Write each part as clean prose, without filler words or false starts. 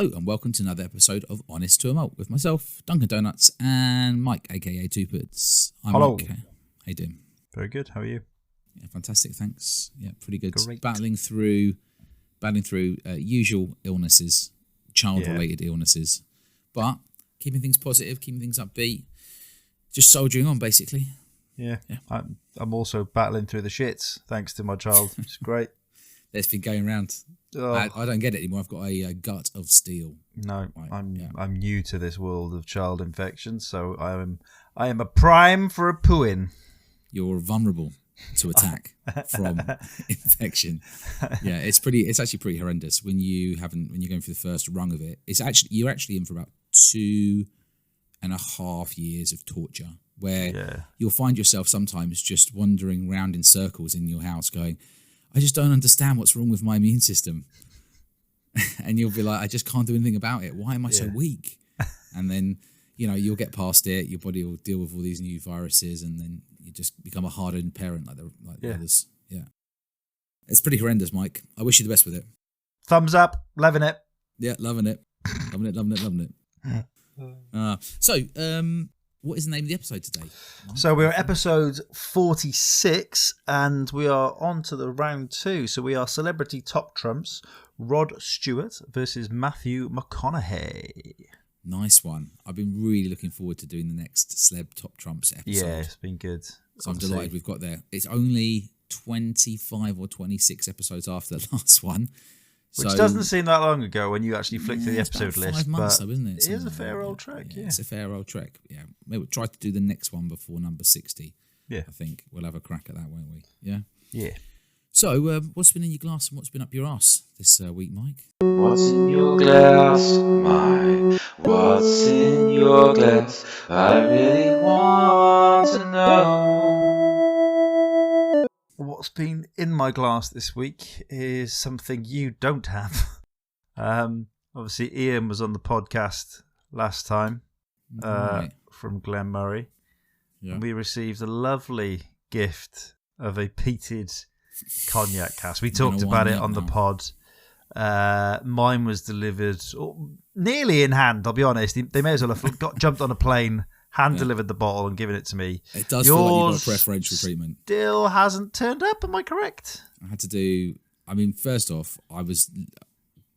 Hello and welcome to another episode of Honest to a Malt with myself, Dunkin' Donuts, and Mike, aka Two Puds. Hello. Mike. How you doing? Very good. How are you? Yeah, fantastic. Thanks. Yeah, pretty good. Great. Battling through usual illnesses, child-related illnesses, but keeping things positive, keeping things upbeat, just soldiering on, basically. Yeah. I'm also battling through the shits thanks to my child. It's great. That's been going around. Oh. I don't get it anymore. I've got a gut of steel. No, Right, I'm new to this world of child infections, so I am a prime for a pooing. You're vulnerable to attack from infection. Yeah, it's actually pretty horrendous when you're going through the first rung of it. You're actually in for about 2.5 years of torture, where you'll find yourself sometimes just wandering around in circles in your house going, I just don't understand what's wrong with my immune system. And you'll be like, I just can't do anything about it. Why am I so weak? And then, you'll get past it. Your body will deal with all these new viruses, and then you just become a hardened parent like the others. Yeah. It's pretty horrendous, Mike. I wish you the best with it. Thumbs up. Loving it. Yeah, loving it. Loving it. What is the name of the episode today, Mike? So we're at episode 46, and we are on to the round 2. So we are Celebrity Top Trumps, Rod Stewart versus Matthew McConaughey. Nice one. I've been really looking forward to doing the next Celeb Top Trumps episode. Yeah, it's been good. So I'm delighted we've got there. It's only 25 or 26 episodes after the last one. Which doesn't seem that long ago when you actually flick through the episode list. 5 months, though, isn't it? It is a fair old trek, yeah. It's a fair old trek, yeah. Maybe we'll try to do the next one before number 60. Yeah. I think we'll have a crack at that, won't we? Yeah? Yeah. So, what's been in your glass and what's been up your arse this week, Mike? What's in your glass, Mike? What's in your glass? I really want to know. What's been in my glass this week is something you don't have. Obviously, Ian was on the podcast last time from Glen Murray. Yeah. And we received a lovely gift of a peated cognac cask. We talked about it on the pod. Mine was delivered nearly in hand, I'll be honest. They may as well have jumped on a plane, hand-delivered the bottle and given it to me. It does feel like you got preferential treatment. Still hasn't turned up, am I correct? I had to do... first off, I was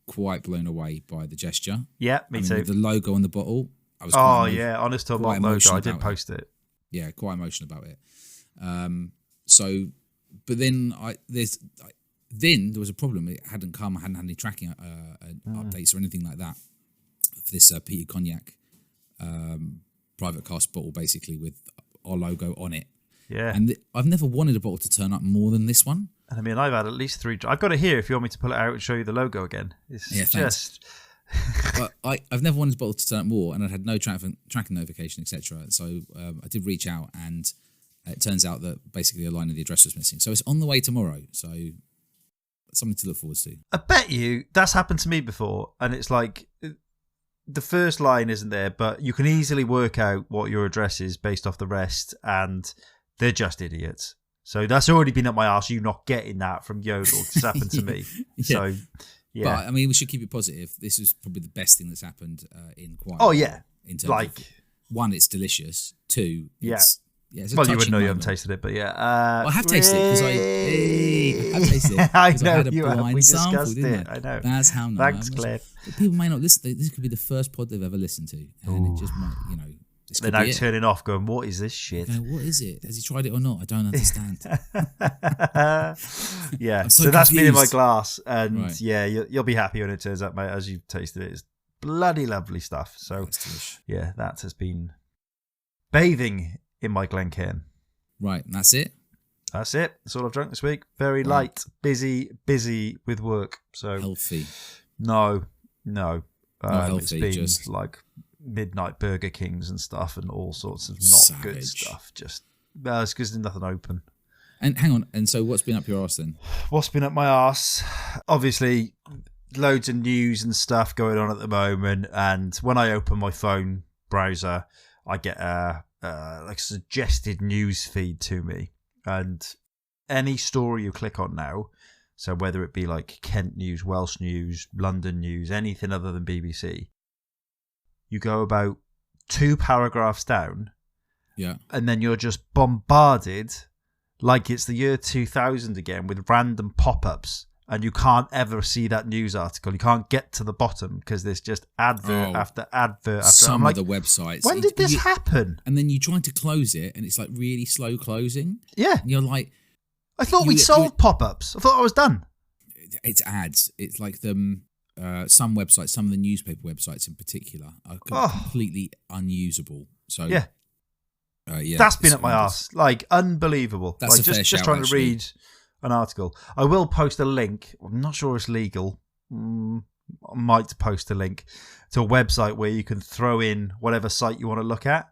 quite blown away by the gesture. Yeah, me too. With the logo on the bottle, I was Honest to God logo. I did post it. Yeah, quite emotional about it. But then there was a problem. It hadn't come. I hadn't had any tracking updates or anything like that for this peated cognac private cask bottle, basically with our logo on it. Yeah. And I've never wanted a bottle to turn up more than this one. And I've had at least 3. I've got it here if you want me to pull it out and show you the logo again. It's just... But I've never wanted a bottle to turn up more, and I'd had no tracking notification, etc. So I did reach out, and it turns out that basically a line of the address was missing. So it's on the way tomorrow. So something to look forward to. I bet you that's happened to me before, and it's like the first line isn't there, but you can easily work out what your address is based off the rest, and they're just idiots. So that's already been up my arse, you not getting that from Yodel. It's happened to me. So, yeah. But, we should keep it positive. This is probably the best thing that's happened in quite a while. Oh, yeah. In terms of, 1, it's delicious. 2, it's... Yeah, well, you wouldn't know you haven't tasted it, but yeah. I have tasted it because I have tasted it. I know, I had a you blind have. We sample, discussed it. I know. That's how nice. Thanks, Claire. People may not listen. This could be the first pod they've ever listened to. And it just might, they're now turning off going, what is this shit? What is it? Has he tried it or not? I don't understand. Yeah, so that's been in my glass. And you'll be happy when it turns up, mate, as you've tasted it. It's bloody lovely stuff. So, yeah, that has been bathing in my Glencairn. Right, and that's it? That's it. That's all I've drunk this week. Very light, busy with work. So healthy? No. Not healthy, it's been just like midnight Burger Kings and stuff and all sorts of good stuff. Just it's because there's nothing open. And hang on, and so what's been up your arse then? What's been up my arse? Obviously, loads of news and stuff going on at the moment. And when I open my phone browser, I get a suggested news feed to me. And any story you click on now, So whether it be like Kent News, Welsh News, London News, anything other than BBC, you go about 2 paragraphs down, and then you're just bombarded like it's the year 2000 again with random pop-ups, and you can't ever see that news article. You can't get to the bottom because there's just advert after advert after. Some of the websites. When did this happen? And then you try to close it, and it's like really slow closing. Yeah. And you're like... I thought we'd solved pop-ups. I thought I was done. It's ads. It's like some websites, some of the newspaper websites in particular, are completely unusable. So that's been at my arse. Like, unbelievable. That's like, a fair just shout, trying actually. to read an article. I will post a link. I'm not sure it's legal. I might post a link to a website where you can throw in whatever site you want to look at,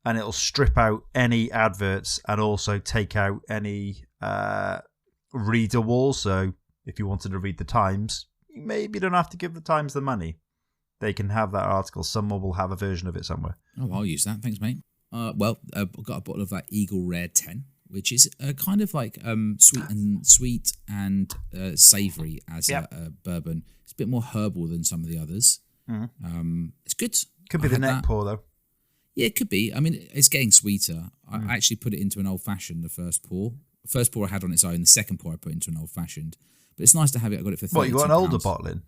and it'll strip out any adverts and also take out any reader walls. So if you wanted to read the Times, you maybe don't have to give the Times the money. They can have that article. Someone will have a version of it somewhere. Oh, I'll use that. Thanks, mate. I've got a bottle of that Eagle Rare 10, which is kind of like sweet and savoury as a bourbon. It's a bit more herbal than some of the others. It's good. Could be the neck pour, though. Yeah, it could be. I mean, it's getting sweeter. I actually put it into an old-fashioned, the first pour. The first pour I had on its own. The second pour I put into an old-fashioned. But it's nice to have it. I got it for £32. What, you got an older bottle in?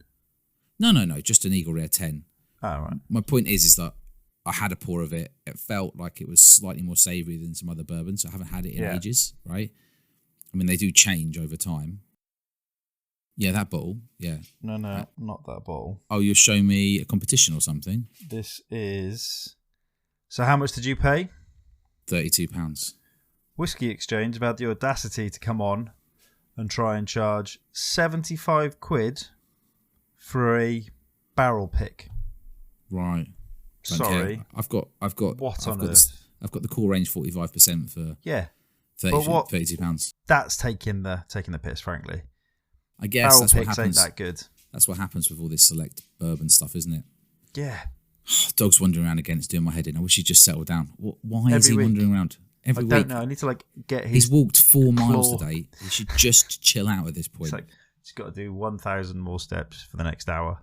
No. Just an Eagle Rare 10. Oh, right. My point is that I had a pour of it. It felt like it was slightly more savoury than some other bourbons. I haven't had it in ages, right? I mean, they do change over time. Yeah, that bottle. Yeah. No, not that bottle. Oh, you're showing me a competition or something? This is... So how much did you pay? £32. Whisky Exchange have had the audacity to come on and try and charge 75 quid for a barrel pick. Right. Sorry. Care. I've got what on earth? I've got the core range 45% for £32. That's taking the piss, frankly. I guess barrel that's picks what happens. Ain't that good. That's what happens with all this select bourbon stuff, isn't it? Yeah. Dog's wandering around again. It's doing my head in. I wish he'd just settled down. Why is he wandering around every week? I don't know. I need to get his. He's walked 4 miles today. He should just chill out at this point. It's like he's got to do 1,000 more steps for the next hour.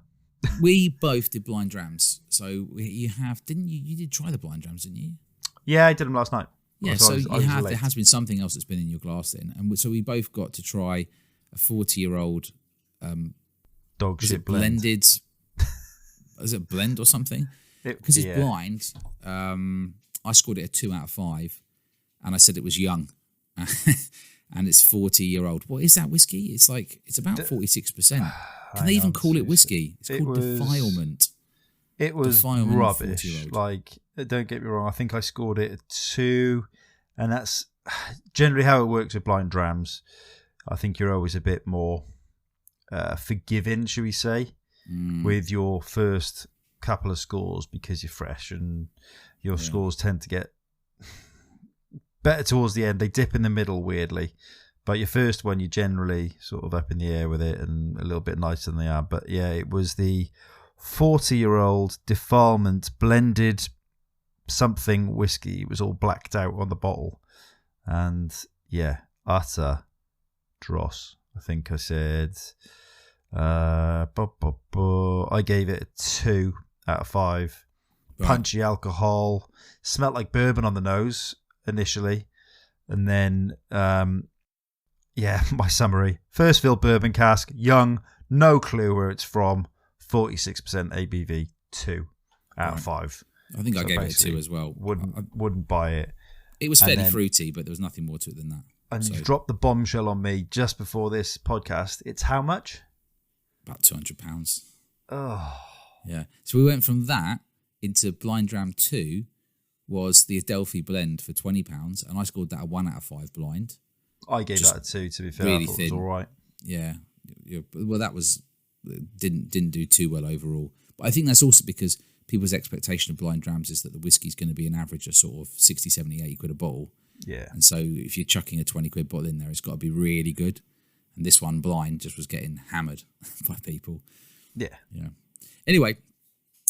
We both did blind drams, so you didn't you? You did try the blind drams, didn't you? Yeah, I did them last night. Yeah, so there has been something else that's been in your glass then, and so we both got to try a 40-year-old dog shit blended. Is it blend or something? Because it's blind. I scored it a 2 out of 5, and I said it was young, and it's 40-year-old. What is that whiskey? It's about 46%. Can they even call it whiskey? It's called Defilement. It was Defilement rubbish. Like, don't get me wrong. I think I scored it a 2, and that's generally how it works with blind drams. I think you're always a bit more forgiving, should we say, with your first couple of scores because you're fresh, and your scores tend to get better towards the end. They dip in the middle weirdly. But your first one, you're generally sort of up in the air with it and a little bit nicer than they are. But yeah, it was the 40-year-old Defilement blended something whiskey. It was all blacked out on the bottle. And yeah, utter dross. I think I said... I gave it a 2 out of 5. Right. Punchy alcohol. Smelled like bourbon on the nose initially. And then... yeah, my summary. First fill bourbon cask, young, no clue where it's from, 46% ABV, 2 out of 5. I think I gave it a 2 as well. Wouldn't buy it. It was fairly fruity, but there was nothing more to it than that. And you dropped the bombshell on me just before this podcast. It's how much? About £200. Oh. Yeah. So we went from that into Blind Dram 2 was the Adelphi blend for £20, and I scored that a 1 out of 5 blind. I gave that a 2, to be fair. Really I thought thin. It was all right. Yeah. Well, that was didn't do too well overall. But I think that's also because people's expectation of blind drams is that the whiskey's going to be an average of sort of 60, 70, 80 quid a bottle. Yeah. And so if you're chucking a 20 quid bottle in there, it's got to be really good. And this one, blind, just was getting hammered by people. Yeah. Yeah. Anyway,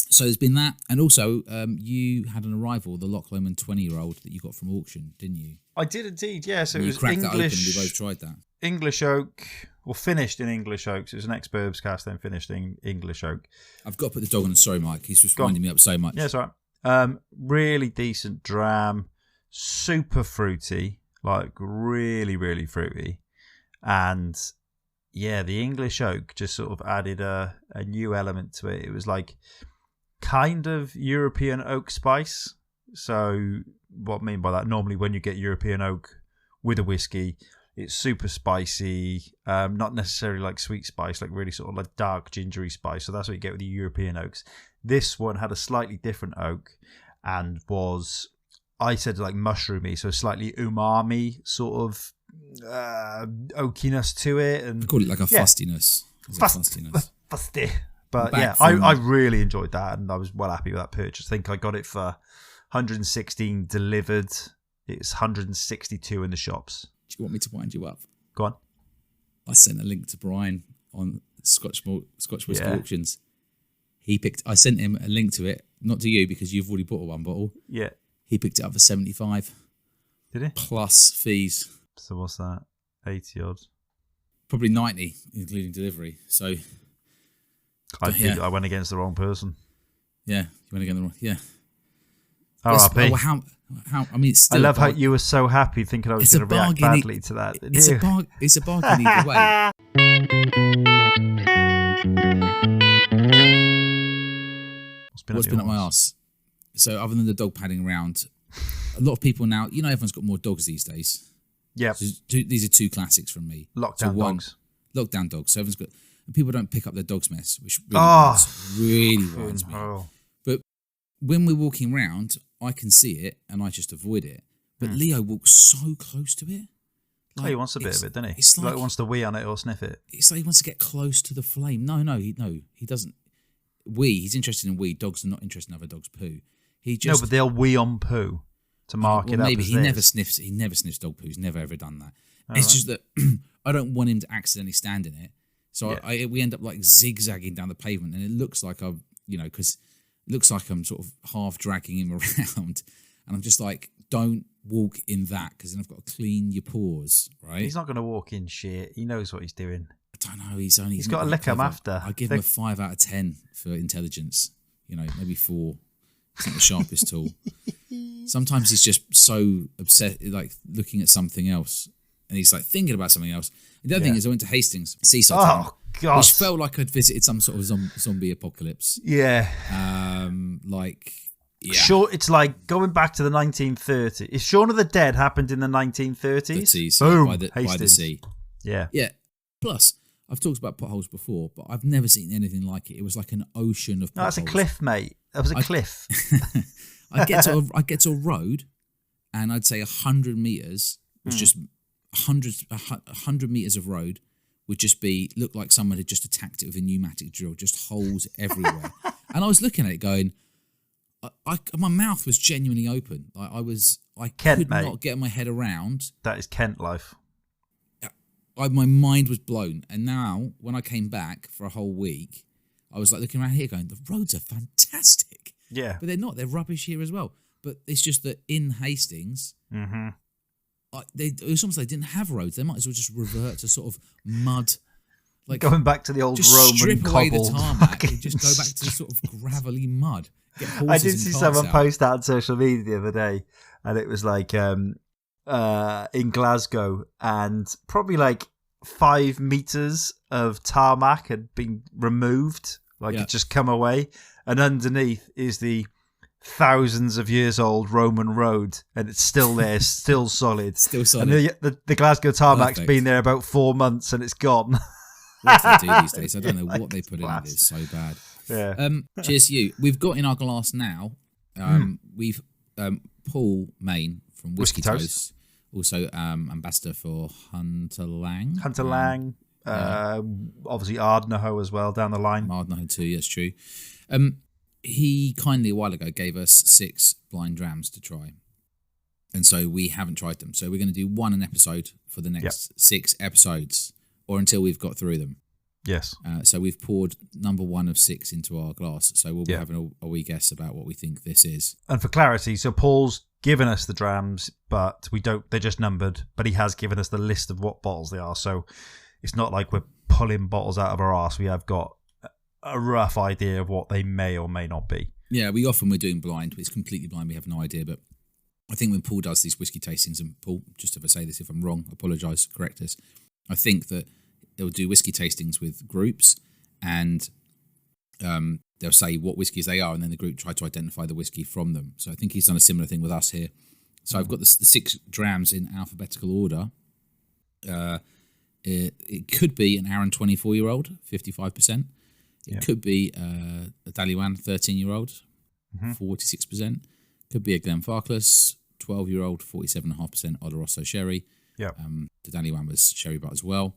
So there's been that, and also you had an arrival, the Loch Lomond 20-year-old that you got from auction, didn't you? I did indeed, yeah. So and it you was cracked English. That open and we both tried that. English oak, or finished in English oak. So it was an ex-Burbs cast, then finished in English oak. I've got to put the dog on. Sorry, Mike. He's just winding me up so much. Yeah, it's all right. Really decent dram, super fruity, like really, really fruity. And yeah, the English oak just sort of added a new element to it. It was like kind of European oak spice. So what I mean by that, normally when you get European oak with a whiskey, it's super spicy, not necessarily like sweet spice, like really sort of like dark gingery spice. So that's what you get with the European oaks. This one had a slightly different oak and was, I said, like mushroomy, so slightly umami sort of oakiness to it. And I call it like a fustiness. Fusty. But yeah, I really enjoyed that, and I was well happy with that purchase. I think I got it for 116 delivered. It's 162 in the shops. Do you want me to wind you up? Go on. I sent a link to Brian on Scotch Whisky Auctions. I sent him a link to it, not to you because you've already bought one bottle. Yeah. He picked it up for 75. Did he? Plus fees. So what's that? 80 odd. Probably 90, including delivery. So I went against the wrong person. Yeah, you went against the wrong. Yeah. R.I.P. How? I mean, it's still I love how you were so happy thinking I was going to react badly to that. It's a bargain either way. What's been up my arse? So other than the dog padding around, a lot of people now, everyone's got more dogs these days. Yeah. So these are two classics from me. Lockdown dogs. Lockdown dogs. So everyone's got, and people don't pick up their dog's mess, which really winds me. But when we're walking around, I can see it and I just avoid it. But Leo walks so close to it. He wants a bit of it, doesn't he? It's like he wants to wee on it or sniff it. It's like he wants to get close to the flame. No, he doesn't. He's interested in wee. Dogs are not interested in other dogs' poo. No, but they'll wee on poo to mark it up. Maybe as he theirs. never sniffs dog poo. He's never ever done that. It's just that I don't want him to accidentally stand in it. So we end up like zigzagging down the pavement, and it looks like because it looks like I'm sort of half dragging him around, and I'm just like, don't walk in that because then I've got to clean your paws, right? He's not going to walk in shit. He knows what he's doing. I don't know. He's got to lick him after. I give him a 5 out of 10 for intelligence. Maybe 4. It's not the sharpest tool. Sometimes he's just so upset, like looking at something else, and he's like thinking about something else. And the other thing is, I went to Hastings Seaside Town, God, which felt like I'd visited some sort of zombie apocalypse. Yeah. Sure, it's like going back to the 1930s. If Shaun of the Dead happened in the 1930s, boom, by the sea. Yeah. Yeah. Plus, I've talked about potholes before, but I've never seen anything like it. It was like an ocean of potholes. No, that's a cliff, mate. That was a cliff. I get to a road, and I'd say 100 meters was just 100 meters of road would just look like someone had just attacked it with a pneumatic drill, just holes everywhere. And I was looking at it going, my mouth was genuinely open. I could not get my head around. That is Kent life. My mind was blown. And now, when I came back for a whole week, I was like looking around here going, the roads are fantastic. Yeah. But they're not. They're rubbish here as well. But it's just that in Hastings, it's almost like they didn't have roads. They might as well just revert to sort of mud. Like going back to the old just Roman strip away cobbled. the tarmac and just go back to the sort of gravelly mud. I did see someone post that on social media the other day, and it was like in Glasgow, and probably like 5 meters of tarmac had been removed, it just come away, and underneath is the thousands of years old Roman road, and it's still there, still solid. Still solid. And the Glasgow tarmac's been there about 4 months, and it's gone. What do they do these days? I don't know what they put in it. It's so bad. Yeah. Cheers to you. We've got in our glass now. We've Paul Main from Whiskey Toast, also ambassador for Hunter Lang. Obviously Ardnahoe as well down the line. Ardnahoe too. That's true. He kindly a while ago gave us 6 blind drams to try, and so we haven't tried them. So we're going to do one an episode for the next 6 episodes, or until we've got through them. Yes. So we've poured number 1 of 6 into our glass. So we'll be having a wee guess about what we think this is. And for clarity, so Paul's given us the drams, but they're just numbered, but he has given us the list of what bottles they are. So it's not like we're pulling bottles out of our arse. We have got a rough idea of what they may or may not be. Yeah, we're doing blind. It's completely blind. We have no idea. But I think when Paul does these whiskey tastings, and Paul, just if I say this, if I'm wrong, apologise, correct us. I think that they'll do whiskey tastings with groups, and they'll say what whiskies they are, and then the group try to identify the whiskey from them. So I think he's done a similar thing with us here. So I've got the 6 drams in alphabetical order. It could be an Aaron 24-year-old, 55%. It could be a Daliwan 13-year-old, 46%. Could be a Glenfarclas 12-year-old, 47.5% Oloroso sherry. Yeah. The Daliwan was sherry butt as well.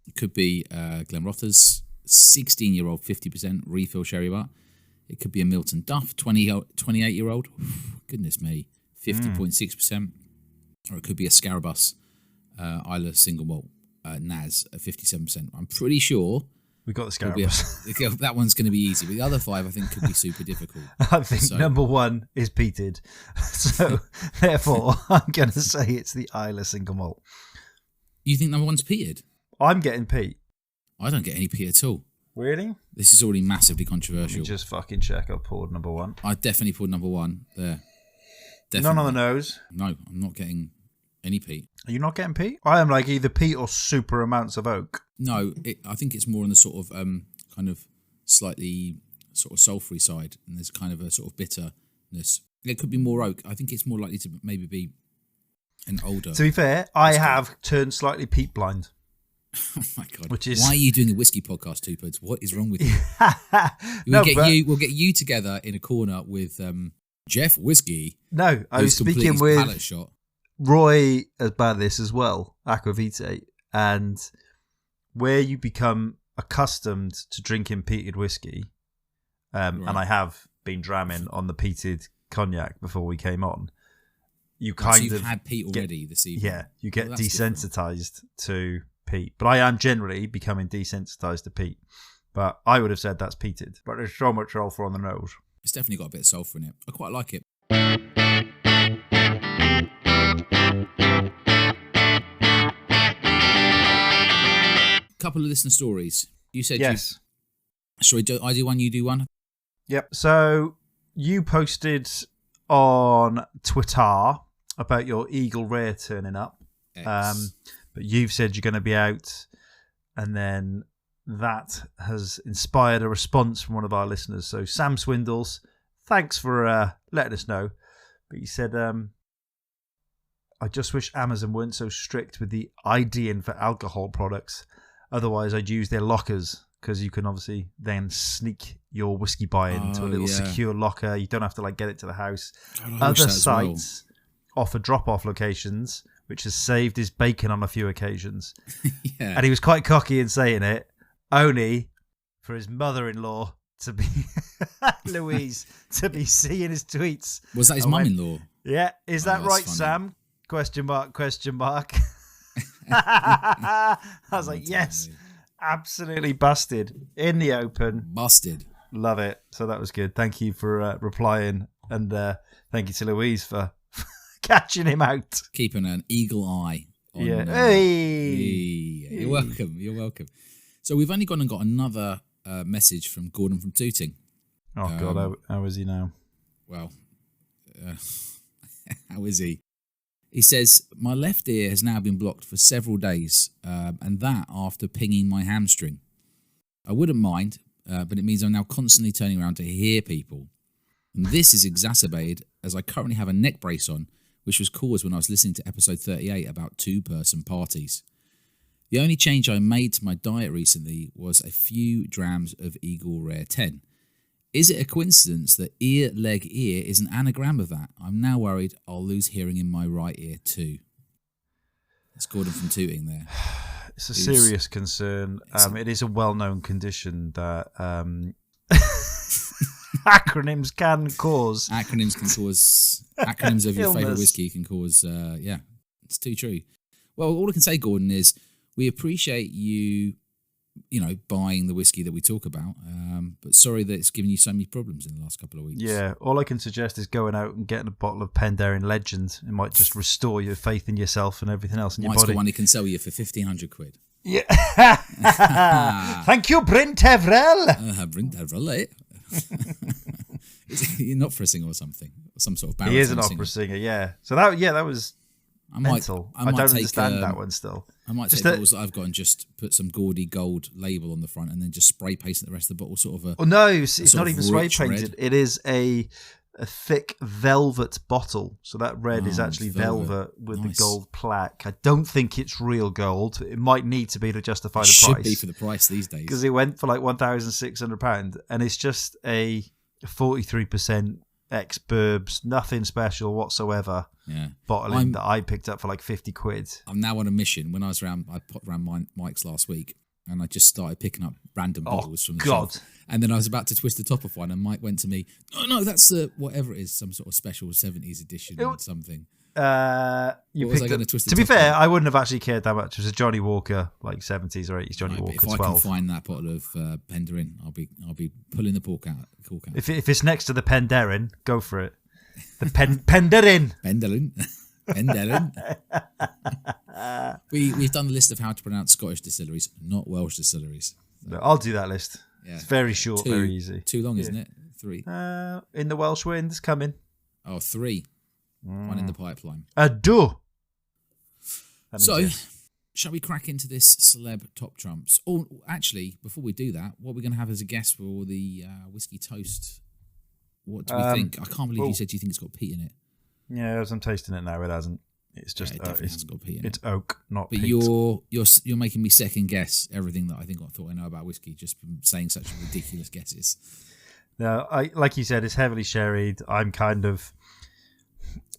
It could be Glenrothes 16-year-old, 50% refill sherry butt. It could be a Milton Duff 28-year-old. Goodness me, 50.6%. Or it could be a Scarabus Isla single malt Naz at 57%. I'm pretty sure we got the Scarabus. That one's going to be easy, but the other 5 I think could be super difficult. I think number 1 is peated, so therefore I'm going to say it's the Isla single malt. You think number 1's peated? I'm getting peat. I don't get any peat at all. Really? This is already massively controversial. Let me just fucking check. I've poured number 1. I definitely poured number 1 there. Definitely. None on the nose. No, I'm not getting any peat. Are you not getting peat? I am like either peat or super amounts of oak. No, I think it's more on the sort of kind of slightly sort of sulphury side, and there's kind of a sort of bitterness. It could be more oak. I think it's more likely to maybe be an older. To be fair, I have turned slightly peat blind. Oh my god! Which is why are you doing a whiskey podcast, Two-Puds? What is wrong with you? We'll get you together in a corner with Jeff Whiskey. No, I was speaking with shot. Roy about this as well, Aquavite, and where you become accustomed to drinking peated whiskey, and I have been dramming on the peated cognac before we came on. You've had peat already this evening. Yeah, you get desensitized to peat, but I am generally becoming desensitized to peat. But I would have said that's peated, but there's so much sulfur on the nose. It's definitely got a bit of sulfur in it. I quite like it. Couple of listener stories. You said yes. I do one, you do one? Yep. So you posted on Twitter about your Eagle Rare turning up. But you've said you're going to be out, and then that has inspired a response from one of our listeners. So Sam Swindles, thanks for letting us know. But he said, I just wish Amazon weren't so strict with the IDing for alcohol products. Otherwise, I'd use their lockers, because you can obviously then sneak your whiskey buy into a little secure locker. You don't have to get it to the house. God, other sites offer drop-off locations, which has saved his bacon on a few occasions. Yeah. And he was quite cocky in saying it, only for his mother-in-law to be Louise to be seeing his tweets. Was that his mum-in-law? Yeah, is that right, funny. Sam? Question mark. I was like, yes, absolutely busted in the open. Busted. Love it. So that was good. Thank you for replying, and thank you to Louise for catching him out. Keeping an eagle eye on You're welcome. So we've only gone and got another message from Gordon from Tooting. Oh, God, how is he now? Well, how is he? He says, my left ear has now been blocked for several days, and that after pinging my hamstring. I wouldn't mind, but it means I'm now constantly turning around to hear people. And this is exacerbated as I currently have a neck brace on, which was caused when I was listening to episode 38 about two-person parties. The only change I made to my diet recently was a few drams of Eagle Rare 10. Is it a coincidence that ear, leg, ear is an anagram of that? I'm now worried I'll lose hearing in my right ear too. It's Gordon from Tooting there. It's a serious concern. It is a well-known condition that acronyms can cause. Acronyms of your favourite whiskey can cause, it's too true. Well, all I can say, Gordon, is we appreciate you buying the whiskey that we talk about. But sorry that it's given you so many problems in the last couple of weeks. Yeah, all I can suggest is going out and getting a bottle of Penderyn Legend. It might just restore your faith in yourself and everything else in your Mike's body. got one he can sell you for 1,500 quid. Yeah. Thank you, Bryn Tevrel. Bryn Tevrel, eh? Is he an opera singer or something? Some sort of baritone He is an opera singer, yeah. So that was mental. I don't understand that one still. I might take bottles that I've got and just put some gaudy gold label on the front and then just spray paint the rest of the bottle, sort of a... Oh, no, it's not even spray painted. Red. It is a thick velvet bottle. So that red is actually velvet with the gold plaque. I don't think it's real gold. It might need to be to justify the price. It should be for the price these days. Because it went for like £1,600 and it's just a 43% ex-burbs, nothing special whatsoever. Yeah, bottling that I picked up for like 50 quid. I'm now on a mission. When I popped around Mike's last week, and I just started picking up random bottles from the shelf. And then I was about to twist the top of one, and Mike went to me, "Oh no, that's whatever it is, some sort of special 70s edition or something." To be fair, I wouldn't have actually cared that much. It was a Johnny Walker, like 70s or 80s Johnny Walker. If 12. I can find that bottle of Penderyn, I'll be pulling the cork out. If it's next to the Penderyn, go for it. The Penderyn. Penderyn. We've done the list of how to pronounce Scottish distilleries, not Welsh distilleries. No, I'll do that list. Yeah. It's very short, very easy. Too long, isn't it? 3. In the Welsh wind, it's coming. Oh, 3. One in the pipeline. A do. So, shall we crack into this celeb top trumps? Or actually, before we do that, what we're going to have as a guest for the whiskey toast? What do we think? I can't believe you said you think it's got peat in it. Yeah, as I'm tasting it now, it hasn't. It's just it definitely hasn't got peat in it. It's oak, not peat. But you're making me second guess everything that I thought I know about whiskey just from saying such ridiculous guesses. No, like you said, it's heavily sherried. I'm kind of.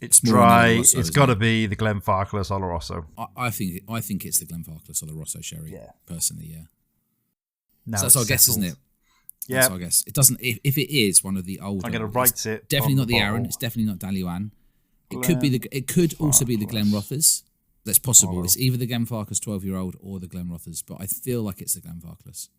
It's dry. Oloroso, it's got to be the Glenfarclas Oloroso. I think it's the Glenfarclas Oloroso sherry. Yeah, personally, yeah. Now so that's our guess, isn't it? Yeah, that's our guess. It doesn't. If it is one of the older, I'm going to write it. Definitely not the Arran. It's definitely not Daluan. It could be It could also be the Glenrothes. That's possible. It's either the Glenfarclas 12-year-old or the Glenrothes, but I feel like it's the Glenfarclas.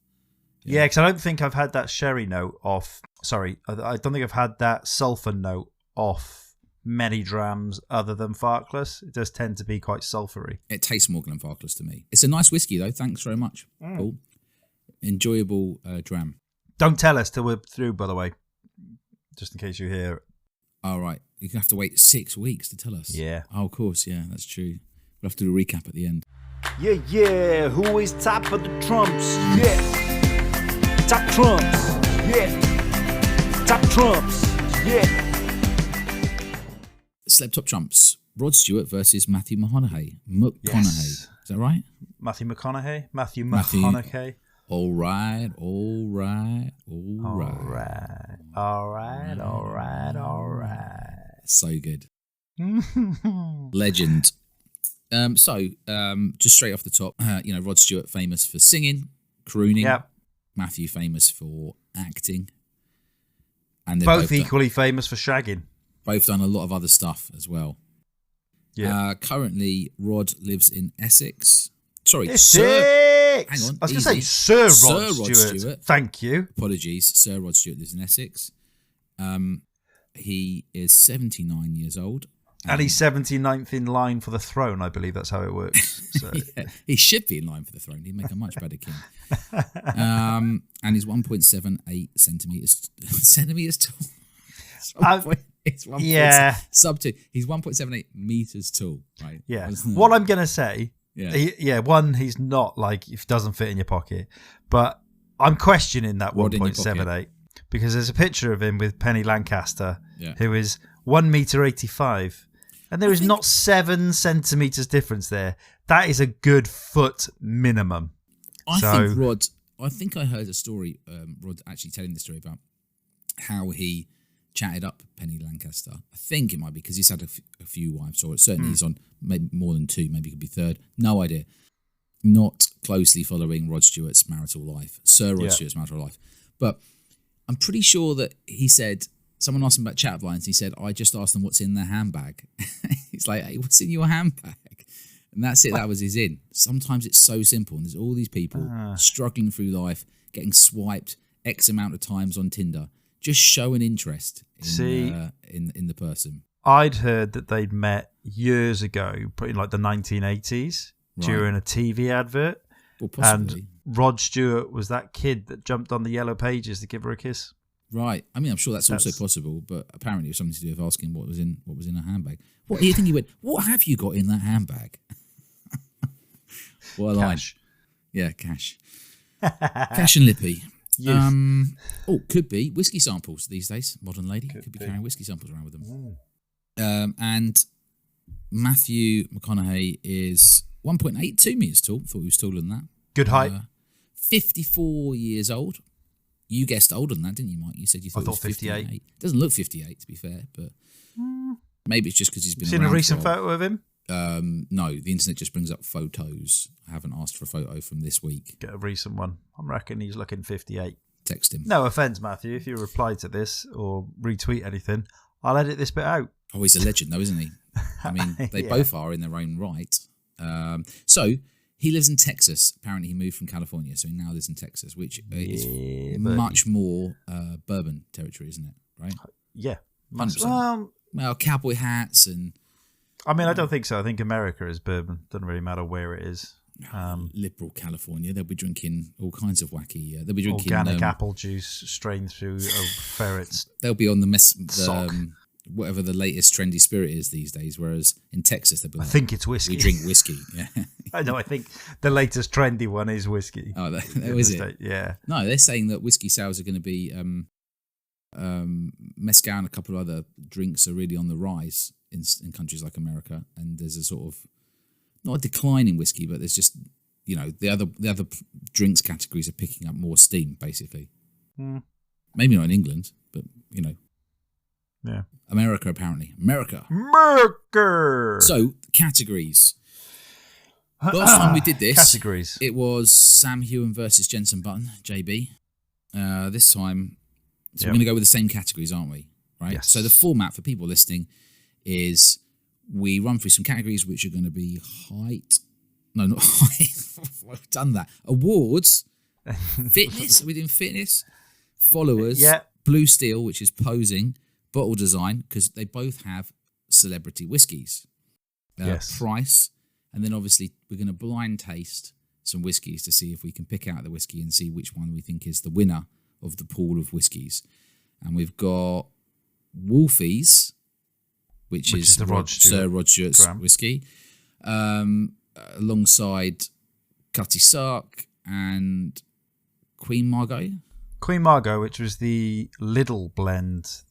Yeah, because I don't think I've had that sherry note off. Sorry, I don't think I've had that sulphur note off many drams other than Farclas. It does tend to be quite sulphury. It tastes more Glenfarclas to me. It's a nice whiskey though. Thanks very much, Paul. Enjoyable dram. Don't tell us till we're through, by the way, just in case you hear it. All right, you can have to wait 6 weeks to tell us. Yeah. Oh, of course, yeah, that's true. We'll have to do a recap at the end. Yeah. Who is top of the trumps? Yeah. Top trumps. Yeah. Top trumps. Yeah. Celeb top trumps. Rod Stewart versus Matthew McConaughey. Yes. Is that right? Matthew McConaughey. All right. So good. Legend. Just straight off the top, Rod Stewart famous for singing, crooning. Yep. Matthew famous for acting. And they're both equally famous for shagging. Both done a lot of other stuff as well. Yeah. Currently, Rod lives in Essex. Sorry, Essex! Sir. Hang on. I was going to say Sir Rod Stewart. Thank you. Apologies. Sir Rod Stewart lives in Essex. He is 79 years old. And he's 79th in line for the throne. I believe that's how it works. So. Yeah, he should be in line for the throne. He'd make a much better king. And he's 1.78 centimeters tall. It's 1. Yeah. Sub 2. He's 1.78 meters tall, right? Yeah. What I'm going to say, one, he's not like, if it doesn't fit in your pocket, but I'm questioning that 1.78 because there's a picture of him with Penny Lancaster, who is 1.85 meters. And there is not 7 centimeters difference there. That is a good foot minimum. I think I heard a story, Rod actually telling the story about how he chatted up Penny Lancaster. I think it might be because he's had a few wives, or certainly he's on maybe more than 2, maybe it could be 3rd. No idea. Not closely following Rod Stewart's marital life, Sir Rod Stewart's marital life. But I'm pretty sure that he said, someone asked him about chat lines. He said, I just asked them what's in their handbag. He's like, hey, what's in your handbag? And that's it. That was his in. Sometimes it's so simple, and there's all these people struggling through life, getting swiped X amount of times on Tinder. Just show an interest in the person. I'd heard that they'd met years ago, in like the 1980s, during a TV advert. Well, possibly. And Rod Stewart was that kid that jumped on the yellow pages to give her a kiss. Right. I mean, I'm sure that's also possible, but apparently it was something to do with asking what was in her handbag. What do you think he went? What have you got in that handbag? What a line. Cash. Yeah, cash. Cash and lippy. Could be whiskey samples these days. Modern lady could be carrying whiskey samples around with them. And Matthew McConaughey is 1.82 meters tall. Thought he was taller than that. Good height. 54 years old. You guessed older than that, didn't you, Mike? You said you thought he was 58. Doesn't look 58, to be fair, but maybe it's just because he's been seen a recent photo of him? No, the internet just brings up photos. I haven't asked for a photo from this week. Get a recent one. I reckon he's looking 58. Text him. No offence, Matthew. If you reply to this or retweet anything, I'll edit this bit out. Oh, he's a legend, though, isn't he? I mean, they both are in their own right. So he lives in Texas. Apparently, he moved from California, so he now lives in Texas, which is much more bourbon territory, isn't it? Right? Yeah. 100%. Well, cowboy hats and... I mean, I don't think so. I think America is bourbon. Doesn't really matter where it is. Liberal California, they'll be drinking all kinds of wacky... they'll be drinking... Organic apple juice strained through a ferret's They'll be on the sock. Whatever the latest trendy spirit is these days, whereas in Texas, they'll be like, I think it's whiskey. We drink whiskey. Yeah. I know. I think the latest trendy one is whiskey. Oh, that is it? Yeah. No, they're saying that whiskey sales are going to be... mezcal and a couple of other drinks are really on the rise in countries like America, and there's a sort of not a decline in whiskey, but there's just the other drinks categories are picking up more steam, basically. Maybe not in England, but yeah, America apparently. America. So categories. Last time we did this, categories. It was Sam Hewen versus Jensen Button, JB. This time. So we're going to go with the same categories, aren't we? Right. Yes. So the format for people listening is we run through some categories which are going to be height. No, not height. I've done that. Awards. Fitness. Are we doing fitness? Followers. Yeah. Blue Steel, which is posing. Bottle design, because they both have celebrity whiskies. Yes. Price. And then obviously we're going to blind taste some whiskies to see if we can pick out the whiskey and see which one we think is the winner of the pool of whiskies. And we've got Wolfies, which is the Sir Rod Stewart's whiskey, alongside Cutty Sark and Queen Margot. Queen Margot, which was the Lidl blend.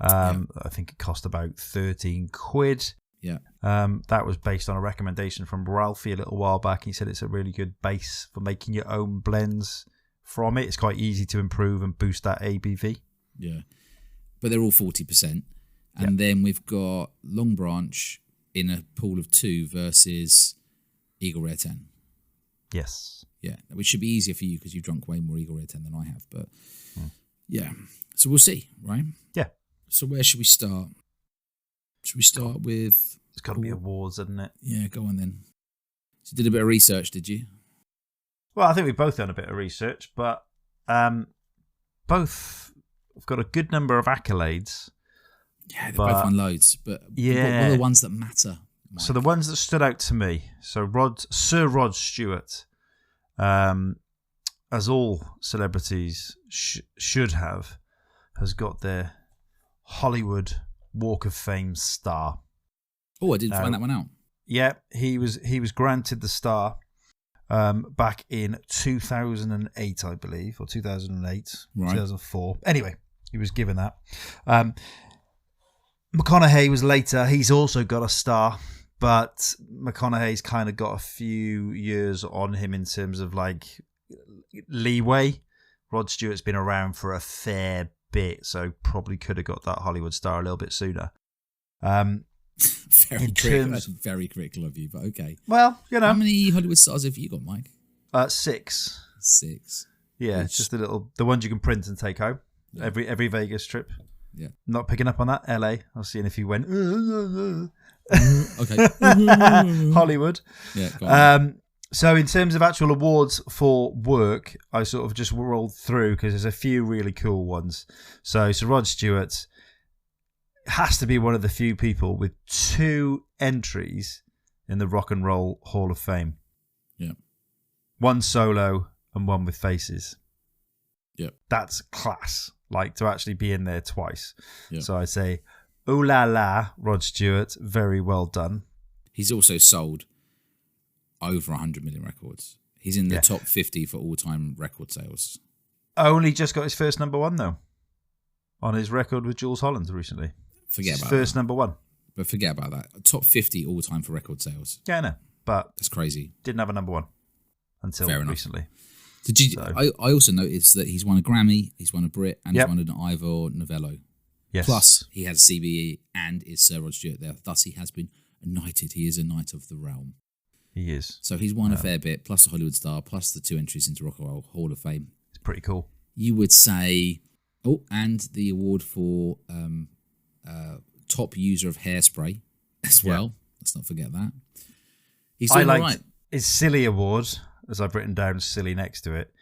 I think it cost about 13 quid. Yeah. That was based on a recommendation from Ralphie a little while back. He said it's a really good base for making your own blends from it. It's quite easy to improve and boost that ABV. Yeah. But they're all 40%. And then we've got Longbranch in a pool of 2 versus Eagle Rare 10. Yes. Yeah. Which should be easier for you because you've drunk way more Eagle Rare 10 than I have. But yeah. So we'll see, right? Yeah. So where should we start? Should we start with... It's got to be awards, hasn't it? Yeah, go on then. So you did a bit of research, did you? Well, I think we've both done a bit of research, but both have got a good number of accolades. Yeah, they both won loads. But what are the ones that matter, Mike? So the ones that stood out to me. So Sir Rod Stewart, as all celebrities should have, has got their Hollywood Walk of Fame star. Oh, I didn't find that one out. Yeah, he was granted the star back in 2008, I believe, or 2008, right. 2004. Anyway, he was given that. McConaughey was later. He's also got a star, but McConaughey's kind of got a few years on him in terms of like leeway. Rod Stewart's been around for a fair bit, so probably could have got that Hollywood star a little bit sooner. That's very critical of you, but okay. Well, how many Hollywood stars have you got, Mike? 6. 6. Yeah, just the ones you can print and take home. Yeah. Every Vegas trip. Yeah. Not picking up on that. LA. I was seeing if you went. Okay. Hollywood. Yeah, go on. So in terms of actual awards for work, I sort of just rolled through because there's a few really cool ones. So Sir Rod Stewart has to be one of the few people with 2 entries in the Rock and Roll Hall of Fame. Yeah. 1 solo and 1 with Faces. Yeah. That's class, like to actually be in there twice. Yeah. So I say, ooh la la, Rod Stewart, very well done. He's also sold over 100 million records. He's in the top 50 for all-time record sales. Only just got his first number 1 though, on his record with Jules Holland recently. Forget about first that. number 1. But forget about that. Top 50 all-time for record sales. Yeah, I know, but That's crazy. didn't have a number 1 until recently. Did you? So. I also noticed that he's won a Grammy, he's won a Brit, and he's won an Ivor Novello. Yes. Plus, he has CBE and is Sir Rod Stewart there. Thus, he has been knighted. He is a knight of the realm. He is. So he's won a fair bit, plus a Hollywood star, plus the 2 entries into Rock and Roll Hall of Fame. It's pretty cool. You would say, and the award for top user of hairspray as well. Let's not forget that. He's doing all right. His silly award, as I've written down silly next to it.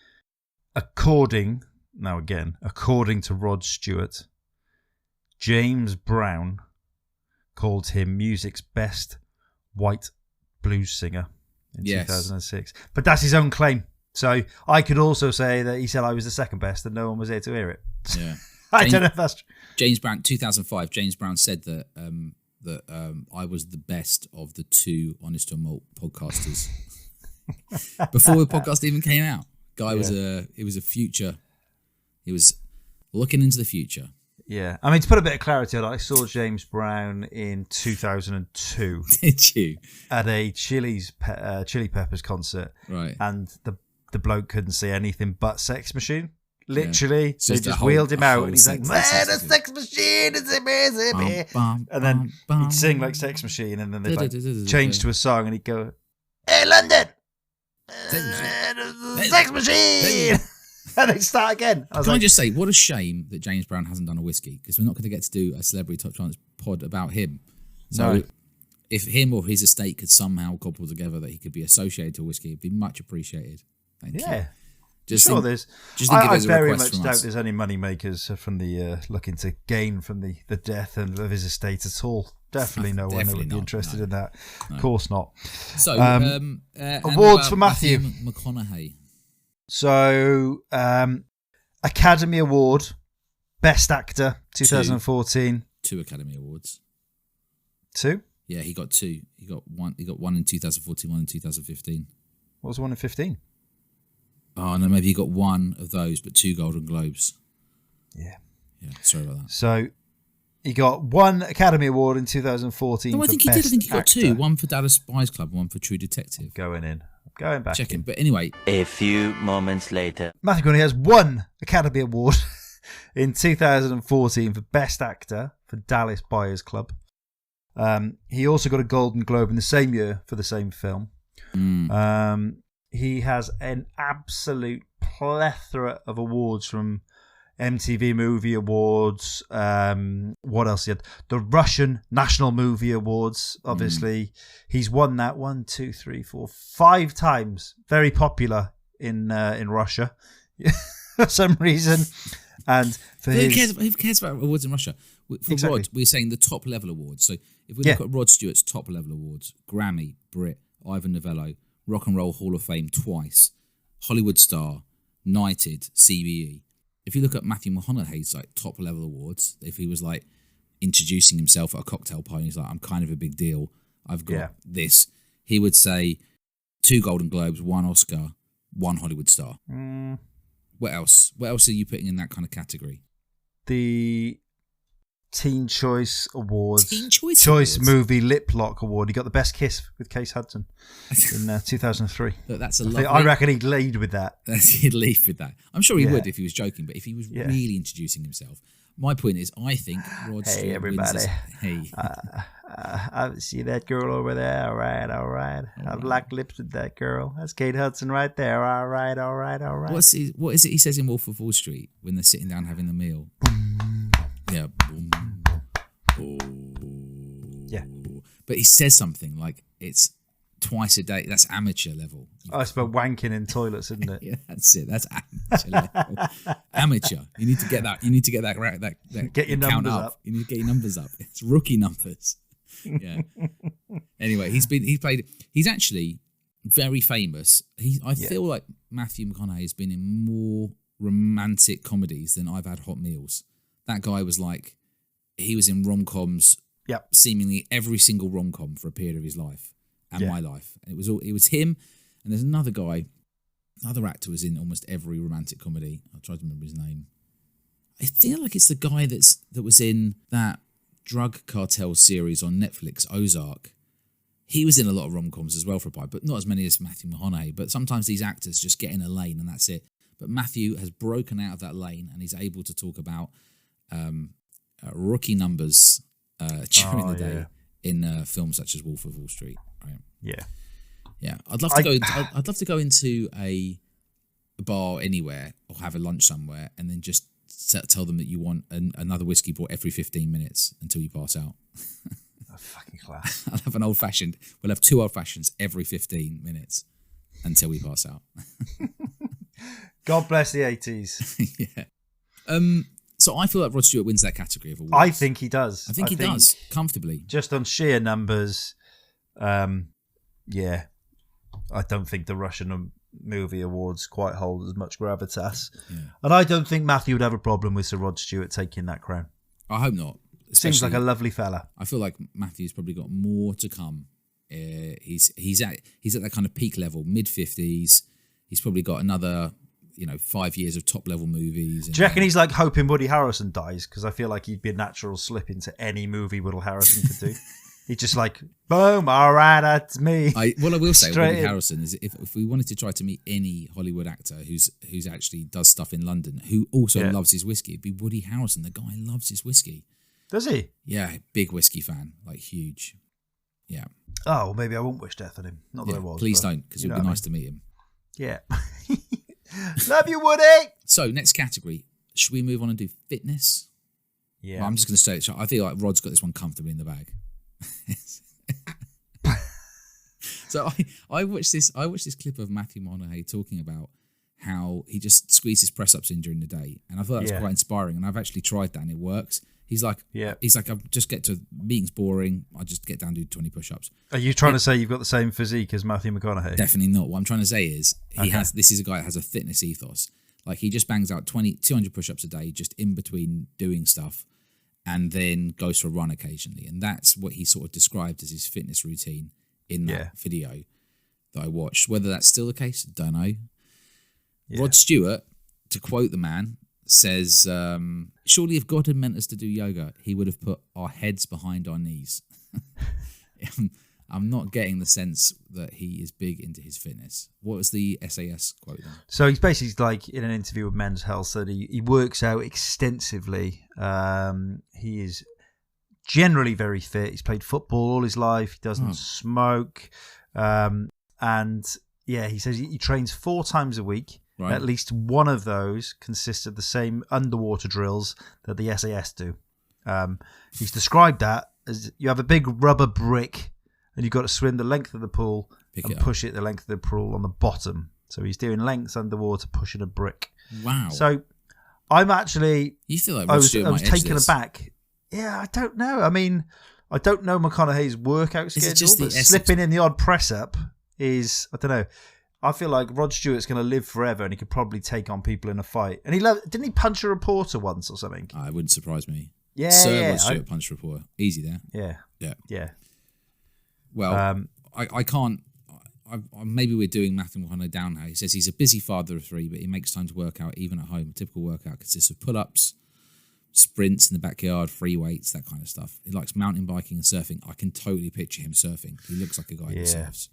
According to Rod Stewart, James Brown called him music's best white blues singer in 2006. But that's his own claim. So I could also say that he said I was the second best and no one was there to hear it. Yeah. I don't know if that's true. James Brown, 2005, James Brown said that I was the best of the 2 Honest to Malt podcasters. Before the podcast even came out. Guy was a future. He was looking into the future. Yeah. I mean, to put a bit of clarity on it, I saw James Brown in 2002. Did you? At a Chili Peppers concert. Right. And the bloke couldn't see anything but Sex Machine. Literally. Yeah. They just wheeled him out and he's like, man, a Sex Machine is amazing. And then he'd sing like Sex Machine and then they'd change to a song and he'd go, hey, London! Sex Machine! And they start again. Can I just say, what a shame that James Brown hasn't done a whiskey, because we're not going to get to do a Celebrity Top Chance pod about him. So if him or his estate could somehow cobble together that he could be associated to a whiskey, it'd be much appreciated. Thank you. I very much doubt there's any money makers from the looking to gain from the death of his estate at all. Definitely no one would be interested in that. No. Of course not. So, awards for Matthew McConaughey. So, Academy Award, Best Actor, 2014. 2 Academy Awards. 2? Yeah, he got 2. He got one in 2014, one in 2015. What was the one in 15? Oh, no, maybe he got 1 of those, but 2 Golden Globes. Yeah. Yeah, sorry about that. So, he got 1 Academy Award in 2014. No, I think he did. I think he got 2. 1 for Dallas Buyers Club and 1 for True Detective. Going back. Checking. But anyway. A few moments later. Matthew McConaughey has 1 Academy Award in 2014 for Best Actor for Dallas Buyers Club. He also got a Golden Globe in the same year for the same film. He has an absolute plethora of awards from MTV Movie Awards. What else he had? The Russian National Movie Awards, obviously. He's won that 1, 2, 3, 4, 5 times. Very popular in Russia for some reason. And for who cares about awards in Russia? For Rod, we're saying the top level awards. So if we look at Rod Stewart's top level awards, Grammy, Brit, Ivor Novello, Rock and Roll Hall of Fame twice, Hollywood star, knighted, CBE. If you look at Matthew McConaughey's like top level awards, if he was like introducing himself at a cocktail party, he's like, I'm kind of a big deal. I've got this. He would say 2 Golden Globes, 1 Oscar, 1 Hollywood star. What else? What else are you putting in that kind of category? The Teen Choice Awards. Teen Choice Awards? Movie Lip Lock Award. He got the best kiss with Case Hudson in 2003. Look, that's a lovely... I reckon he'd lead with that. He'd lead with that. I'm sure he would if he was joking, but if he was really introducing himself. My point is, I think Rod Stewart. Hey, everybody. Hey. I see that girl over there. All right. I've locked lips with that girl. That's Kate Hudson right there. All right. What is it he says in Wolf of Wall Street when they're sitting down having the meal? Yeah. Boom. Oh. Yeah. But he says something like it's twice a day. That's amateur level. Oh, it's about wanking in toilets, isn't it? Yeah, that's it. That's amateur level. Amateur. You need to get that. You need to get that Get your count numbers up. You need to get your numbers up. It's rookie numbers. Yeah. Anyway, he's actually very famous. I feel like Matthew McConaughey has been in more romantic comedies than I've had hot meals. That guy was like, he was in rom-coms. Yep. Seemingly every single rom-com for a period of his life and my life. And it was him. And there's another guy, another actor was in almost every romantic comedy. I'll try to remember his name. I feel like it's the guy that was in that drug cartel series on Netflix, Ozark. He was in a lot of rom-coms as well for a part, but not as many as Matthew McConaughey. But sometimes these actors just get in a lane and that's it. But Matthew has broken out of that lane and he's able to talk about rookie numbers during the day in films such as Wolf of Wall Street. Right? Yeah. I'd love to go into a bar anywhere or have a lunch somewhere and then just tell them that you want another whiskey bought every 15 minutes until you pass out. Fucking class. I'll have an old fashioned. We'll have 2 old fashions every 15 minutes until we pass out. God bless the 80s. Yeah. So I feel like Rod Stewart wins that category of awards. I think he does. I think he does comfortably. Just on sheer numbers, yeah. I don't think the Russian movie awards quite hold as much gravitas. Yeah. And I don't think Matthew would have a problem with Sir Rod Stewart taking that crown. I hope not. Seems like a lovely fella. I feel like Matthew's probably got more to come. He's at that kind of peak level, mid-50s. He's probably got another 5 years of top level movies. Do you reckon he's like hoping Woody Harrelson dies? Because I feel like he'd be a natural slip into any movie Woody Harrelson could do. He's just like, boom, all right, that's me. What I will say about Woody Harrelson is if we wanted to try to meet any Hollywood actor who's actually does stuff in London, who also loves his whiskey, it'd be Woody Harrelson. The guy loves his whiskey. Does he? Yeah, big whiskey fan, like huge. Yeah. Oh, well, maybe I won't wish death on him. Not that I was. Please don't, because it would be nice to meet him. Yeah. Love you, Woody. So, next category. Should we move on and do fitness? Yeah. Well, I'm just going to say, I feel like Rod's got this one comfortably in the bag. So I watched this clip of Matthew McConaughey talking about how he just squeezes press-ups in during the day. And I thought that was quite inspiring. And I've actually tried that and it works. He's like, I just get to meetings boring. I just get down to 20 push-ups. Are you trying to say you've got the same physique as Matthew McConaughey? Definitely not. What I'm trying to say is this is a guy that has a fitness ethos. Like he just bangs out 200 push-ups a day, just in between doing stuff, and then goes for a run occasionally. And that's what he sort of described as his fitness routine in that video that I watched. Whether that's still the case, don't know. Yeah. Rod Stewart, to quote the man, says, surely if God had meant us to do yoga, he would have put our heads behind our knees. I'm not getting the sense that he is big into his fitness. What was the SAS quote then? So he's basically like in an interview with Men's Health that he works out extensively. He is generally very fit. He's played football all his life. He doesn't smoke. And yeah, he says he trains 4 times a week. Right. At least one of those consists of the same underwater drills that the SAS do. He's described that as you have a big rubber brick and you've got to swim the length of the pool and push it the length of the pool on the bottom. So he's doing lengths underwater pushing a brick. Wow. So I'm actually... You feel like I was taken aback. Yeah, I don't know. I mean, I don't know McConaughey's working schedule, but slipping in the odd press-up is... I don't know. I feel like Rod Stewart's going to live forever and he could probably take on people in a fight. And didn't he punch a reporter once or something? It wouldn't surprise me. Yeah, Sir Rod Stewart punched a reporter. Easy there. Yeah. Well, I can't... maybe we're doing Matthew McConaughey down now. He says he's a busy father of 3, but he makes time to work out even at home. A typical workout consists of pull-ups, sprints in the backyard, free weights, that kind of stuff. He likes mountain biking and surfing. I can totally picture him surfing. He looks like a guy who surfs.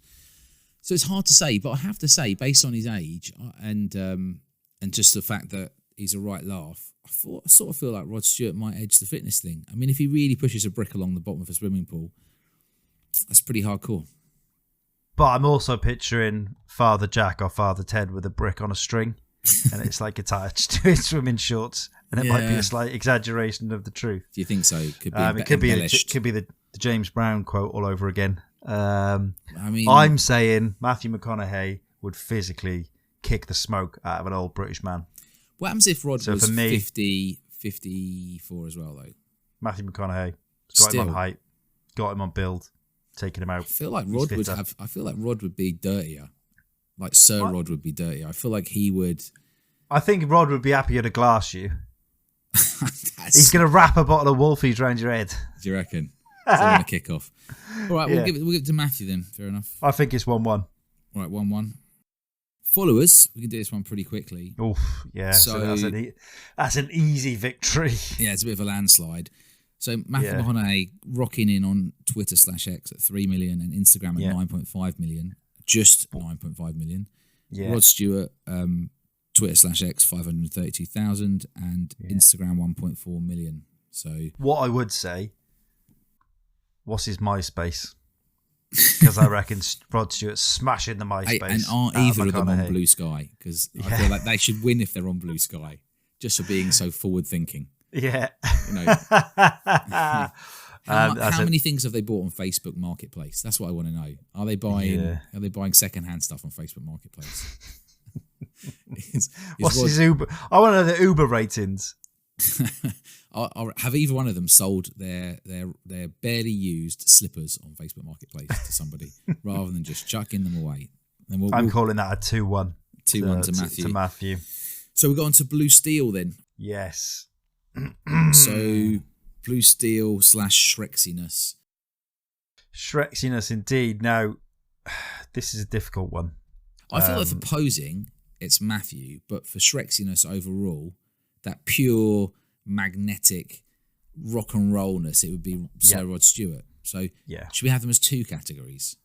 So it's hard to say, but I have to say, based on his age and just the fact that he's a right laugh, I sort of feel like Rod Stewart might edge the fitness thing. I mean, if he really pushes a brick along the bottom of a swimming pool, that's pretty hardcore. But I'm also picturing Father Jack or Father Ted with a brick on a string, and it's like attached to his swimming shorts, and it might be a slight exaggeration of the truth. Do you think so? Could be embellished. Could be the the James Brown quote all over again. I mean, I'm saying Matthew McConaughey would physically kick the smoke out of an old British man. what happens if Rod So was for me- 54 as well, though? Matthew McConaughey got him on height, got him on build, taking him out. I feel like Rod would have. I feel like Rod would be dirtier. Like Sir Rod would be dirtier. I feel like he would. I think Rod would be happier to glass you. He's going to wrap a bottle of Wolfies around your head. Do you reckon? So I'm going to kick off. All right, we'll give it to Matthew then. Fair enough. I think it's 1-1. All right, 1-1. Followers, we can do this one pretty quickly. Oof, yeah. So that's an easy victory. Yeah, it's a bit of a landslide. So Matthew McConaughey rocking in on Twitter /X at 3 million and Instagram at 9.5 million. Just 9.5 million. Yeah. Rod Stewart, Twitter /X 532,000 and Instagram 1.4 million. So what I would say, what's his MySpace? Because I reckon Rod Stewart's smashing the MySpace. And aren't either of them on Blue Sky? Because I feel like they should win if they're on Blue Sky, just for being so forward thinking. Yeah. You know. How many things have they bought on Facebook Marketplace? That's what I want to know. Are they buying? Are they buying secondhand stuff on Facebook Marketplace? What's his Uber? I want to know the Uber ratings. Have either one of them sold their barely used slippers on Facebook Marketplace to somebody rather than just chucking them away? Then I'm calling that a 2-1. 2-1 to Matthew. To Matthew. So we've got on to Blue Steel then. Yes. So Blue Steel / Shreksiness. Shreksiness indeed. Now, this is a difficult one. I feel like for posing, it's Matthew, but for Shreksiness overall, that pure magnetic rock and rollness, it would be Sir Rod Stewart. So should we have them as two categories?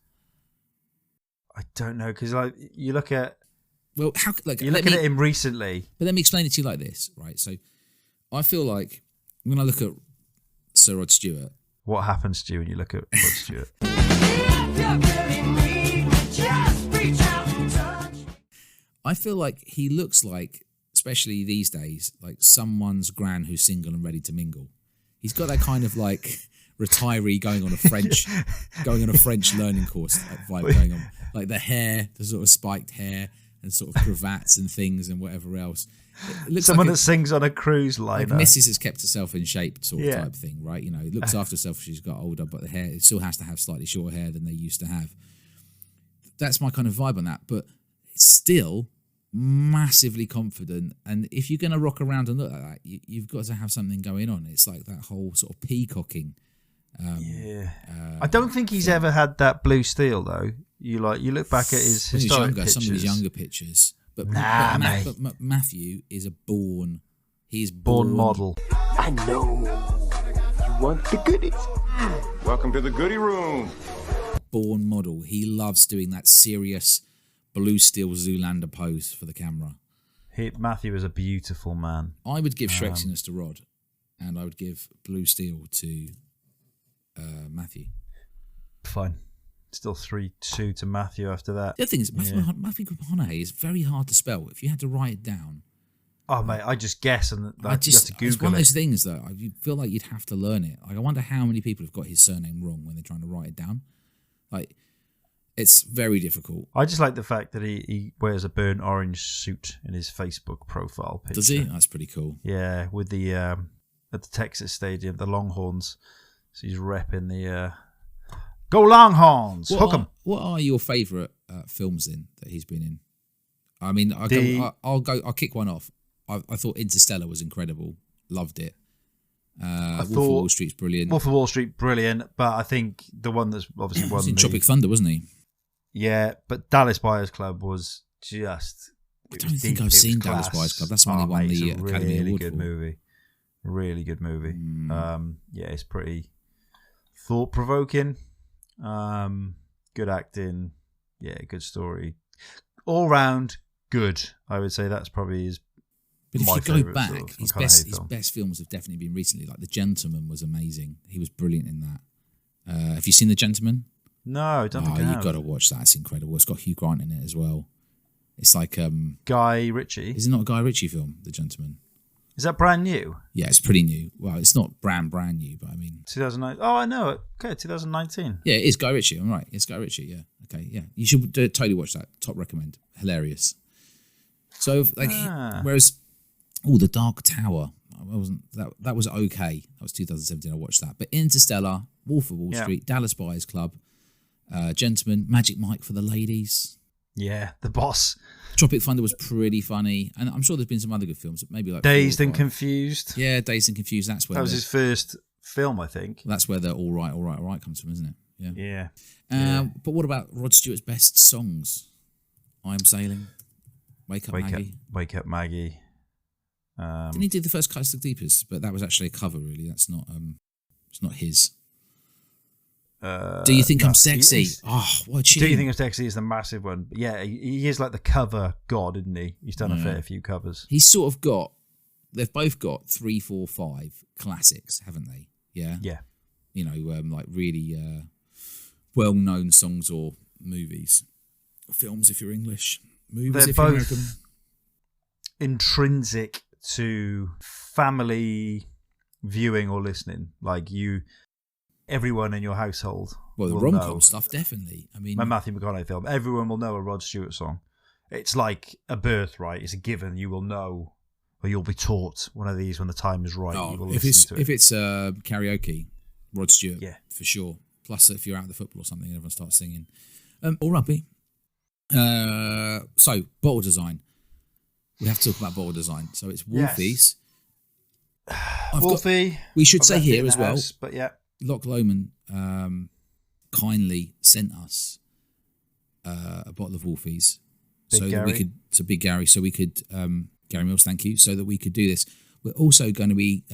I don't know, because like you look at you look at him recently. But let me explain it to you like this, right? So I feel like when I look at Sir Rod Stewart, what happens to you when you look at Rod Stewart? I feel like he looks like, especially these days, like someone's gran who's single and ready to mingle. He's got that kind of like retiree going on a French learning course vibe going on. Like the hair, the sort of spiked hair and sort of cravats and things and whatever else. It looks someone like that sings on a cruise liner. Like Mrs. has kept herself in shape sort of type thing, right? You know, it looks after herself as she's got older, but the hair, it still has to have slightly shorter hair than they used to have. That's my kind of vibe on that, but it's still massively confident. And if you're going to rock around and look like that, you've got to have something going on. It's like that whole sort of peacocking. I don't think he's ever had that blue steel though. You look back at his historic pictures. Some of his younger pictures. But Matthew is born model. I know you want the goodies. Welcome to the goodie room. Born model. He loves doing that serious Blue Steel Zoolander pose for the camera. Matthew is a beautiful man. I would give Shreksiness to Rod, and I would give Blue Steel to Matthew. Fine. Still 3-2 to Matthew after that. The other thing is, Matthew McConaughey is very hard to spell. If you had to write it down. Oh, mate, I just guess and you have to Google it's one of those things that you feel like you'd have to learn it. Like, I wonder how many people have got his surname wrong when they're trying to write it down. Like, it's very difficult. I just like the fact that he wears a burnt orange suit in his Facebook profile picture. Does he? That's pretty cool. Yeah, with the at the Texas Stadium, the Longhorns. So he's repping the Go Longhorns! Hook 'em! What are your favourite films in that he's been in? I mean, I'll kick one off. I thought Interstellar was incredible. Loved it. Wolf of Wall Street's brilliant. Wolf of Wall Street, brilliant. But I think the one that's obviously won was in Tropic Thunder, wasn't he? Yeah, but Dallas Buyers Club was just... I don't think I've seen Dallas Buyers Club. That's when he won the Academy Award for. Really good movie. Yeah, it's pretty thought-provoking. Good acting. Yeah, good story. All round, good. I would say that's probably his. But if you go back, his best films have definitely been recently. Like The Gentleman was amazing. He was brilliant in that. Have you seen The Gentleman? No, I don't think I have. You've got to watch that. It's incredible. It's got Hugh Grant in it as well. It's like Guy Ritchie. Is it not a Guy Ritchie film, The Gentleman? Is that brand new? Yeah, it's pretty new. Well, it's not brand new, but I mean 2009. Oh, I know it. Okay, 2019. Yeah, it is Guy Ritchie. I'm right. It's Guy Ritchie. Yeah. Okay. Yeah, you should totally watch that. Top recommend. Hilarious. So whereas The Dark Tower, I wasn't that was okay. That was 2017. I watched that. But Interstellar, Wolf of Wall Street, Dallas Buyers Club, Gentlemen, Magic Mike for the ladies. Yeah, The Boss. Tropic Thunder was pretty funny, and I'm sure there's been some other good films, maybe like Dazed and Confused. Yeah, Dazed and Confused. That was his first film, I think. That's where the all right comes from, isn't it? Yeah. But what about Rod Stewart's best songs? I'm Sailing, Wake Up Maggie. Didn't he do the first Close to the Deepest? But that was actually a cover, really. That's not. It's not his. Do you think I'm sexy? What a tune. Do you think I'm sexy is the massive one? But yeah, he is like the cover god, isn't he? He's done a fair few covers. He's sort of got. They've both got 3, 4, 5 classics, haven't they? Yeah. Yeah. You know, like really well-known songs or movies, films if you're English, movies They're if you're both American. Intrinsic to family viewing or listening. Like everyone in your household. Well, the rom-com stuff, definitely. I mean, my Matthew McConaughey film. Everyone will know a Rod Stewart song. It's like a birthright. It's a given. You will know, or you'll be taught one of these when the time is right. You will if it's karaoke, Rod Stewart, for sure. Plus, if you're out at the football or something, and everyone starts singing, or rugby. So bottle design. We have to talk about bottle design. So it's Wolfies. Wolfie. We should say here as well. But yeah. Loch Lomond kindly sent us a bottle of Wolfies Big Gary, so we could Gary Mills, thank you, so that we could do this. We're also going to be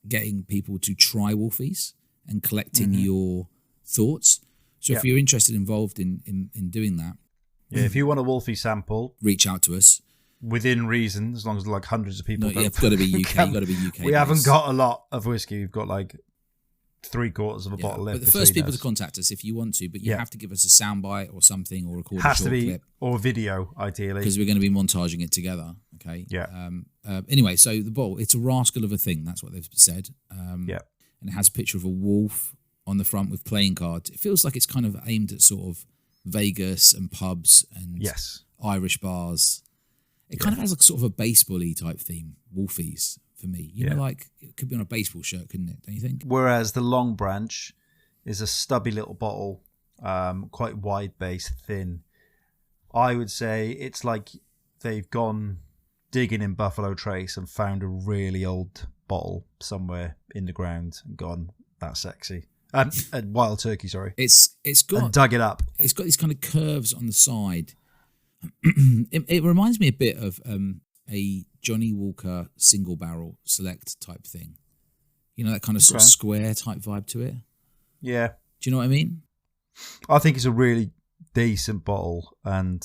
getting people to try Wolfies and collecting your thoughts. So if you're interested, involved in doing that, if you want a Wolfie sample, reach out to us. Within reason, as long as like hundreds of people. No, you've got to be UK. You've got to be UK. We haven't got a lot of whiskey. We've got like 3/4 of a bottle left. But the first people to contact us if you want to, but you have to give us a soundbite or something, or record a short clip. Or video, ideally. Because we're going to be montaging it together, okay? Yeah. Anyway, so the bottle, it's a rascal of a thing, that's what they've said. And it has a picture of a wolf on the front with playing cards. It feels like it's kind of aimed at sort of Vegas and pubs and Irish bars. It kind of has like sort of a baseball-y type theme, Wolfies, for me. You know, like, it could be on a baseball shirt, couldn't it? Don't you think? Whereas the Longbranch is a stubby little bottle, quite wide-based, thin. I would say it's like they've gone digging in Buffalo Trace and found a really old bottle somewhere in the ground and gone, that's sexy. Wild Turkey, sorry. It's got... And dug it up. It's got these kind of curves on the side. It reminds me a bit of a Johnny Walker single barrel select type thing. You know, that kind of sort of square type vibe to it. Yeah. Do you know what I mean? I think it's a really decent bottle, and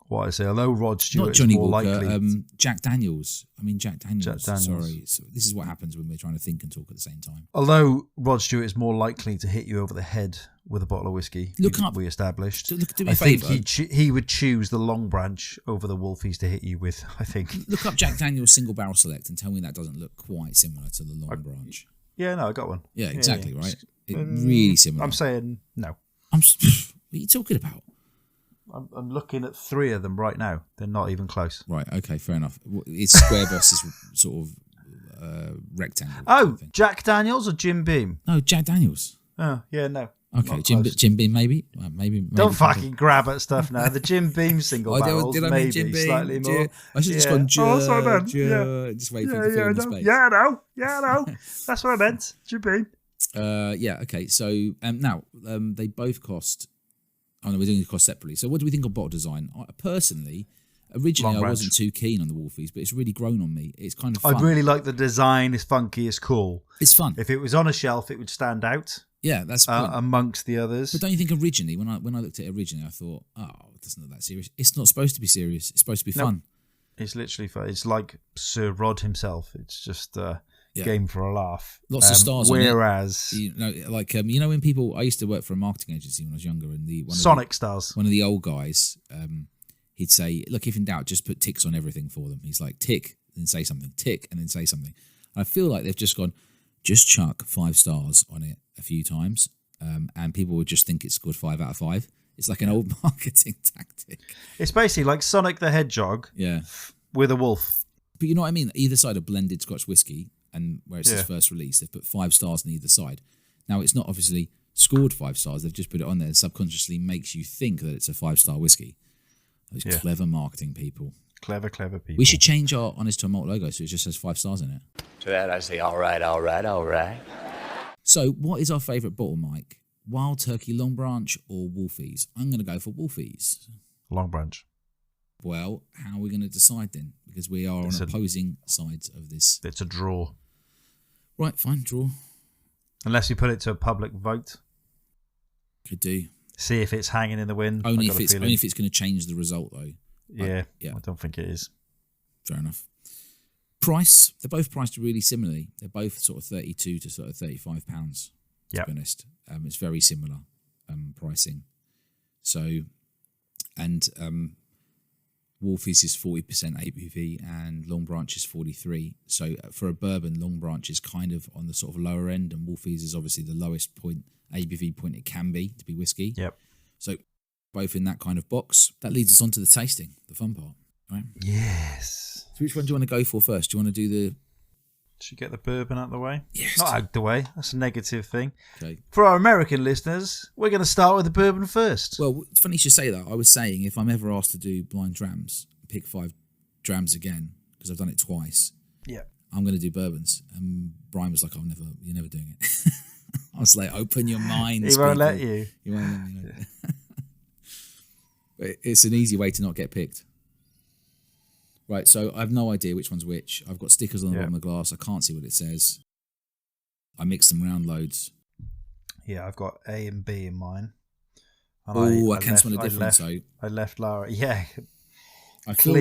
what I say, although Rod Stewart not Johnny is more Walker, likely... Jack Daniels. Sorry. So this is what happens when we're trying to think and talk at the same time. Although Rod Stewart is more likely to hit you over the head with a bottle of whiskey, we established. Do me I a think favour. he would choose the Longbranch over the Wolfies to hit you with, I think. Look up Jack Daniels single barrel select and tell me that doesn't look quite similar to the Longbranch. Yeah, no, I got one. Yeah, exactly, right? Really similar. I'm saying no. What are you talking about? I'm looking at 3 of them right now. They're not even close. Right, okay, fair enough. It's square versus sort of rectangle. Oh, Jack Daniels or Jim Beam? No, Jack Daniels. Oh, yeah, no. Okay, Jim Beam maybe? Well, maybe don't fucking grab at stuff now. The Jim Beam single barrels, did I maybe Jim Beam? slightly more. I should have just gone just wait for the fill in the space. Yeah, I know. That's what I meant. Jim Beam. Yeah, okay. So now they both cost. Oh no, we're doing the cost separately. So what do we think of bottle design? Personally, originally I wasn't too keen on the Wolfies, but it's really grown on me. It's kind of fun. I really like the design. It's funky. It's cool. It's fun. If it was on a shelf, it would stand out. Yeah, that's amongst the others. But don't you think originally, when I looked at it originally, I thought, it doesn't look that serious. It's not supposed to be serious. It's supposed to be fun. It's literally fun. It's like Sir Rod himself. It's just game for a laugh. Lots of stars whereas, on it. You know, when people... I used to work for a marketing agency when I was younger, and Sonic stars. One of the old guys, he'd say, look, if in doubt, just put ticks on everything for them. He's like, tick, then say something, tick, and then say something. I feel like they've just gone, just chuck 5 stars on it a few times, and people would just think it's scored 5 out of 5. It's like an old marketing tactic. It's basically like Sonic the Hedgehog with a wolf. But you know what I mean? Either side of blended Scotch whiskey, and where it's his first release, they've put 5 stars on either side. Now, it's not obviously scored 5 stars. They've just put it on there and subconsciously makes you think that it's a 5-star whiskey. Those clever marketing people. Clever people. We should change our Honest to a Malt logo so it just says 5 stars in it. To that I say, all right. So, what is our favourite bottle, Mike? Wild Turkey Longbranch or Wolfies? I'm going to go for Wolfies. Longbranch. Well, how are we going to decide then? Because we are on opposing sides of this. It's a draw. Right, fine, draw. Unless you put it to a public vote. Could do. See if it's hanging in the wind. Only if it's going to change the result, though. Yeah, I don't think it is. Fair enough. Price, they're both priced really similarly. They're both sort of 32 to sort of £35, to be honest. It's very similar pricing. So, and Wolfies is 40% ABV and Longbranch is 43. So for a bourbon, Longbranch is kind of on the sort of lower end, and Wolfies is obviously the lowest point ABV point it can be to be whiskey. Yep. So both in that kind of box. That leads us on to the tasting, the fun part, right? Yes. So which one do you want to go for first? Do you want to do the... Should get the bourbon out of the way? Yes. Not out of the way. That's a negative thing. Okay. For our American listeners, we're going to start with the bourbon first. Well, it's funny you should say that. I was saying if I'm ever asked to do blind drams, pick 5 drams again, because I've done it twice. Yeah. I'm going to do bourbons. And Brian was like, you're never doing it. I was like, open your mind. He won't let you. He won't let me. It's an easy way to not get picked. Right, so I have no idea which one's which. I've got stickers on the bottom of the glass. I can't see what it says. I mixed them round loads. Yeah, I've got A and B in mine. Oh, I can smell a difference. I left Lara. Yeah. I feel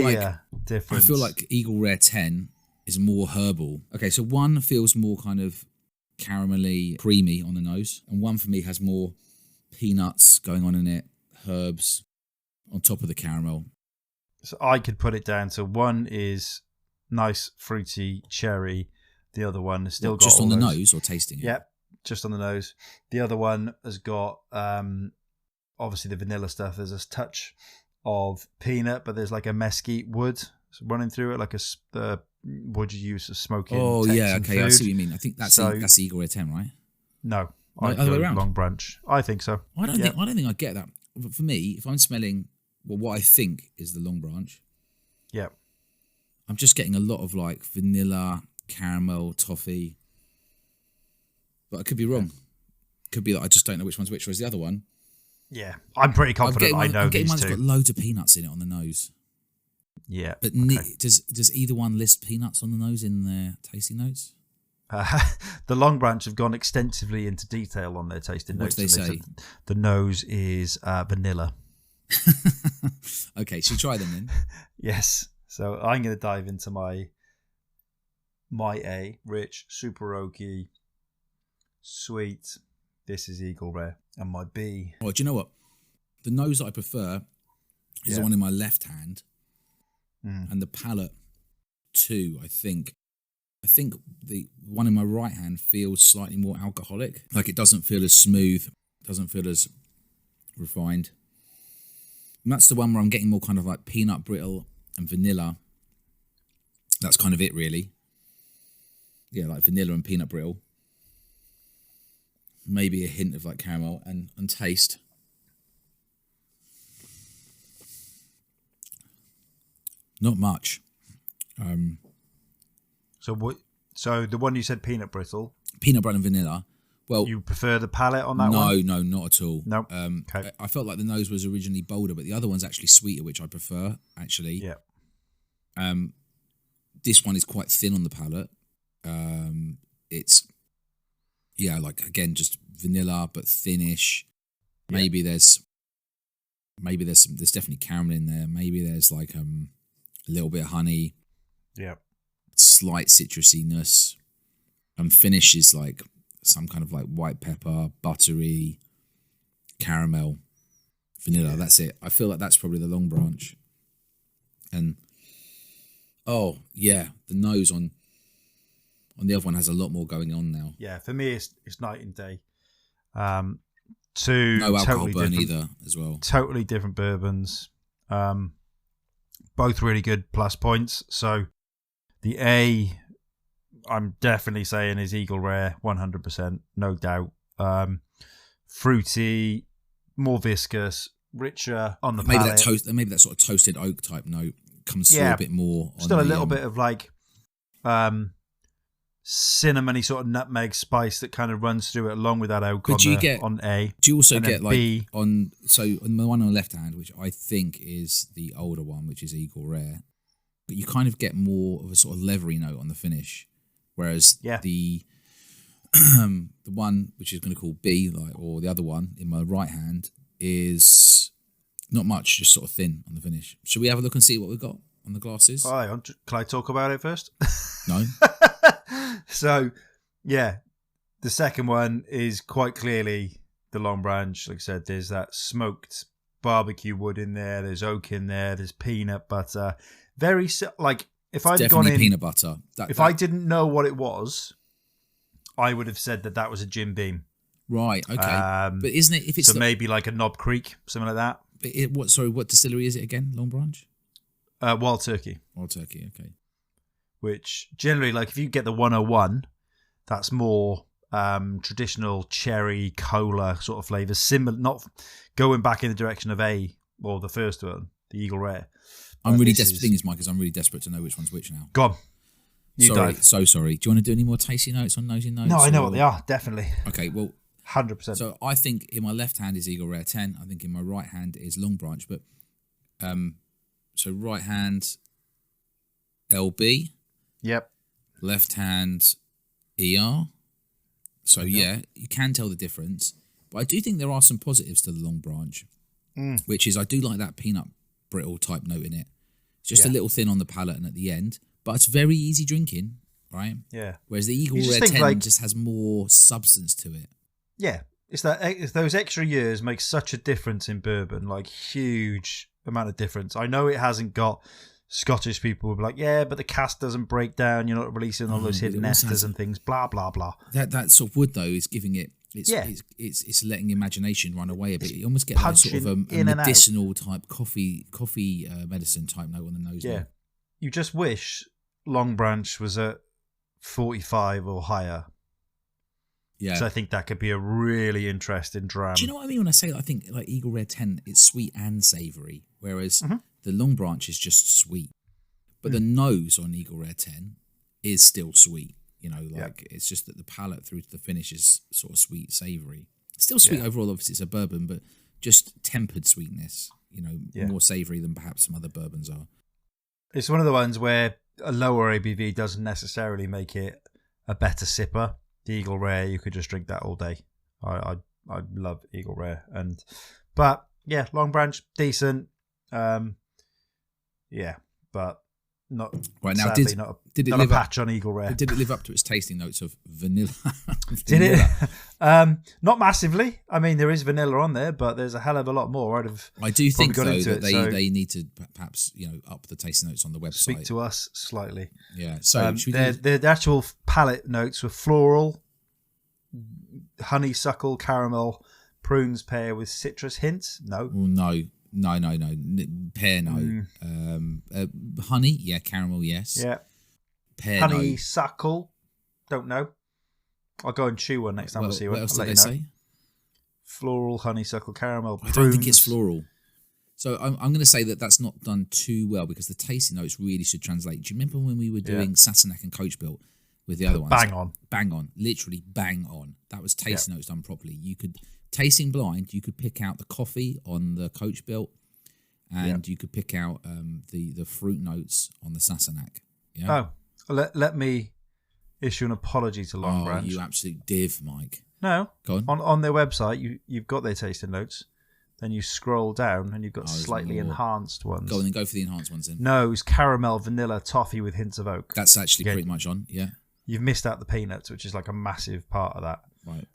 difference. I feel like Eagle Rare 10 is more herbal. Okay, so one feels more kind of caramelly, creamy on the nose, and one for me has more peanuts going on in it, herbs on top of the caramel. So I could put it down to one is nice fruity cherry. The other one has still got just on the those. nose or tasting it. Yep, just on the nose. The other one has got obviously the vanilla stuff. There's a touch of peanut, but there's like a mesquite wood running through it, like the wood you use for smoking. Oh yeah, okay, food. I see what you mean. I think that's Eagle Rare 10, right? No, other way around. Longbranch. I think so. I don't think I get that. But for me, if I'm smelling what I think is the Longbranch, I'm just getting a lot of like vanilla, caramel, toffee. But I could be wrong. Could be that I just don't know which one's which. Whereas the other one, I'm pretty confident I know these mine's two. got loads of peanuts in it on the nose. Yeah, but does either one list peanuts on the nose in their tasting notes? The Longbranch have gone extensively into detail on their tasting notes. What do they say? The nose is vanilla. Okay, should we try them then? Yes. So I'm going to dive into my A, rich, super oaky, sweet. This is Eagle Rare. And my B. Oh, do you know what? The nose that I prefer is the one in my left hand. And the palate too, I think. I think the one in my right hand feels slightly more alcoholic. Like it doesn't feel as smooth, doesn't feel as refined. And that's the one where I'm getting more kind of like peanut brittle and vanilla. That's kind of it, really. Yeah, like vanilla and peanut brittle. Maybe a hint of like caramel and taste. Not much. So the one you said peanut brittle. Peanut brittle and vanilla. Well, you prefer the palate on that one? No, not at all. No. Okay. I felt like the nose was originally bolder, but the other one's actually sweeter, which I prefer, actually. Yeah. This one is quite thin on the palate. It's, like, again, just vanilla, but thinnish. Yeah. Maybe there's definitely caramel in there. Maybe there's like a little bit of honey. Yeah. Slight citrusiness. And finish is like some kind of like white pepper, buttery, caramel, vanilla. That's it. I feel like that's probably the Longbranch. And Oh, yeah. The nose on the other one has a lot more going on now. Yeah, for me, it's night and day. No alcohol burn either as well. Totally different bourbons. Both really good plus points. So the A, I'm definitely saying is Eagle Rare, 100%, no doubt. Fruity, more viscous, richer on the palate. Maybe that sort of toasted oak type note comes through a bit more. Still a little bit of like cinnamony sort of nutmeg spice that kind of runs through it along with that oak on A. Do you also get like B, on the one on the left hand, which I think is the older one, which is Eagle Rare, but you kind of get more of a sort of leathery note on the finish, whereas the one which is going to call B, or the other one in my right hand, is not much, just sort of thin on the finish. Should we have a look and see what we've got on the glasses? Can I talk about it first? No. So, yeah, the second one is quite clearly the Longbranch. Like I said, there's that smoked barbecue wood in there. There's oak in there. There's peanut butter. Very like if I'd gone in peanut butter. I didn't know what it was, I would have said that was a Jim Beam. Right. Okay. But isn't it if it's maybe like a Knob Creek, something like that? But what distillery is it again? Longbranch. Wild Turkey. Wild Turkey. Okay. Which generally, like if you get the 101, that's more traditional cherry cola sort of flavours, similar, not going back in the direction of A or the first one, the Eagle Rare. I'm really desperate. Thing is, Mike, I'm really desperate to know which one's which now. Go on. So sorry. Do you want to do any more tasty notes on nosy notes? No, I know what they are. Definitely. Okay. Well, 100%. So I think in my left hand is Eagle Rare 10. I think in my right hand is Longbranch. But so right hand LB. Yep. Left hand ER. So yeah, you can tell the difference. But I do think there are some positives to the Longbranch, which is I do like that peanut brittle type note in it. It's just a little thin on the palate and at the end, but it's very easy drinking, right? Yeah. Whereas the Eagle Rare 10 just has more substance to it. Yeah. It's those extra years make such a difference in bourbon, like huge amount of difference. I know it hasn't got Scottish people will be like, yeah, but the cask doesn't break down. You're not releasing all those hidden esters and things. Blah blah blah. That sort of wood though is giving it. It's letting imagination run away a bit. You almost get that sort of a medicinal type coffee medicine type note on the nose. Yeah, you just wish Longbranch was at 45 or higher. Yeah, so I think that could be a really interesting dram. Do you know what I mean when I say that? I think like Eagle Rare 10, it's sweet and savoury, whereas the Longbranch is just sweet. But the nose on Eagle Rare 10 is still sweet. You know, it's just that the palate through to the finish is sort of sweet, savoury. Still sweet overall, obviously it's a bourbon, but just tempered sweetness, you know, more savoury than perhaps some other bourbons are. It's one of the ones where a lower ABV doesn't necessarily make it a better sipper. The Eagle Rare, you could just drink that all day. I love Eagle Rare, but yeah, Longbranch decent. But not right now. Did it live a patch on Eagle Rare? Did it live up to its tasting notes of vanilla? Did it? Not massively. I mean, there is vanilla on there, but there's a hell of a lot more. I do think though that they need to perhaps up the tasting notes on the website. Speak to us slightly. Yeah. So the actual palate notes were floral, honeysuckle, caramel, prunes pair with citrus hints. No. No. Pear, no. Honey, yeah. Caramel, yes. Yeah. Pear, honeysuckle, don't know. I'll go and chew one next time I see one. What else did they say? Floral, honeysuckle, caramel, prunes. I don't think it's floral. So I'm going to say that that's not done too well because the tasting notes really should translate. Do you remember when we were doing Sassenach and Coach Built with the other ones? Bang on. Literally bang on. That was tasting notes done properly. You could... Tasting blind, you could pick out the coffee on the Coach Built, and you could pick out the fruit notes on the Sassenach. Yeah. Oh, let me issue an apology to Longbranch. Oh, you absolute div, Mike. No, go on their website, you've got their tasting notes. Then you scroll down, and you've got slightly enhanced ones. Go for the enhanced ones then. Nose, caramel, vanilla, toffee with hints of oak. That's actually pretty much on. Yeah. You've missed out the peanuts, which is like a massive part of that. Right.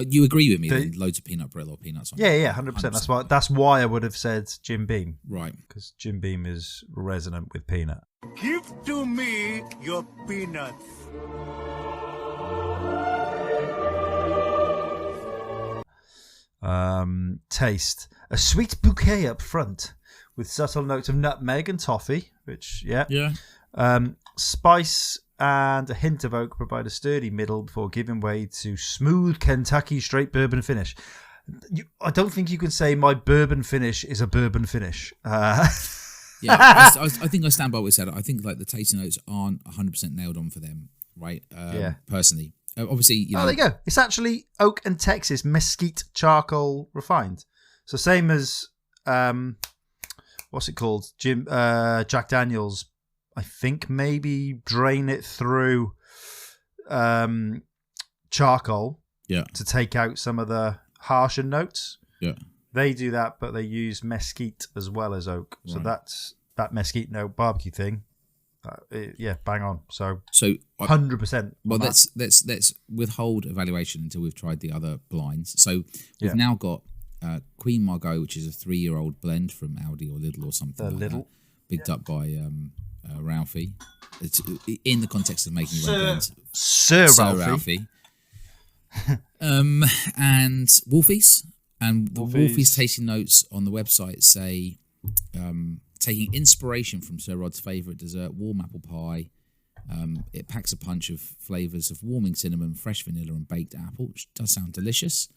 You agree with me then? Loads of peanut brittle or peanuts on it? Yeah, 100%. That's why I would have said Jim Beam. Right. Because Jim Beam is resonant with peanut. Give to me your peanuts. Taste. A sweet bouquet up front with subtle notes of nutmeg and toffee, which, yeah. Spice and a hint of oak provide a sturdy middle before giving way to smooth Kentucky straight bourbon finish. I don't think you can say my bourbon finish is a bourbon finish. Yeah, I think I stand by what we said. I think like the tasting notes aren't 100% nailed on for them, right? Personally. Obviously, you know. Oh, there you go. It's actually oak and Texas mesquite charcoal refined. So same as, what's it called? Jack Daniels, I think maybe drain it through charcoal to take out some of the harsher notes. Yeah. They do that, but they use mesquite as well as oak. Right. So that's that mesquite note barbecue thing. Bang on. So 100%. Well, let's withhold evaluation until we've tried the other blinds. So we've now got Queen Margot, which is a 3-year-old blend from Aldi or Lidl or something. Lidl, bigged up by Ralphie. It's in the context of making your own blends. Sir Ralphie. And Wolfies. And the Wolfies tasting notes on the website say taking inspiration from Sir Rod's favourite dessert, warm apple pie. It packs a punch of flavours of warming cinnamon, fresh vanilla and baked apple, which does sound delicious.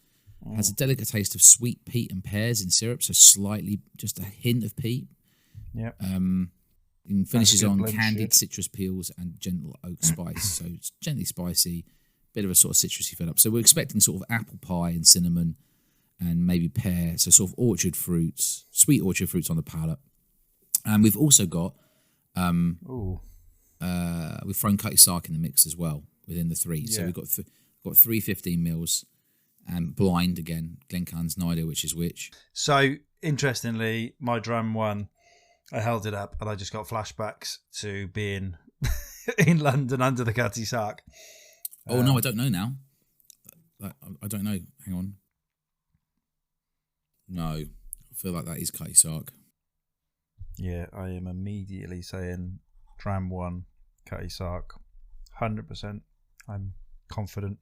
Has a delicate taste of sweet peat and pears in syrup, so slightly, just a hint of peat. Yep. And finishes on candied citrus peels and gentle oak spice, so it's gently spicy, bit of a sort of citrusy fill up. So we're expecting sort of apple pie and cinnamon and maybe pear, so sort of orchard fruits, sweet orchard fruits on the palate. And we've also got, we've thrown Cutty Sark in the mix as well within the three. So we've got 3 15 mils and blind again, Glencairn's no idea which is which. So interestingly, my drum one, I held it up and I just got flashbacks to being in London under the Cutty Sark. No, I don't know now. I don't know. Hang on. No, I feel like that is Cutty Sark. Yeah, I am immediately saying Dram 1, Cutty Sark, 100%. I'm confident.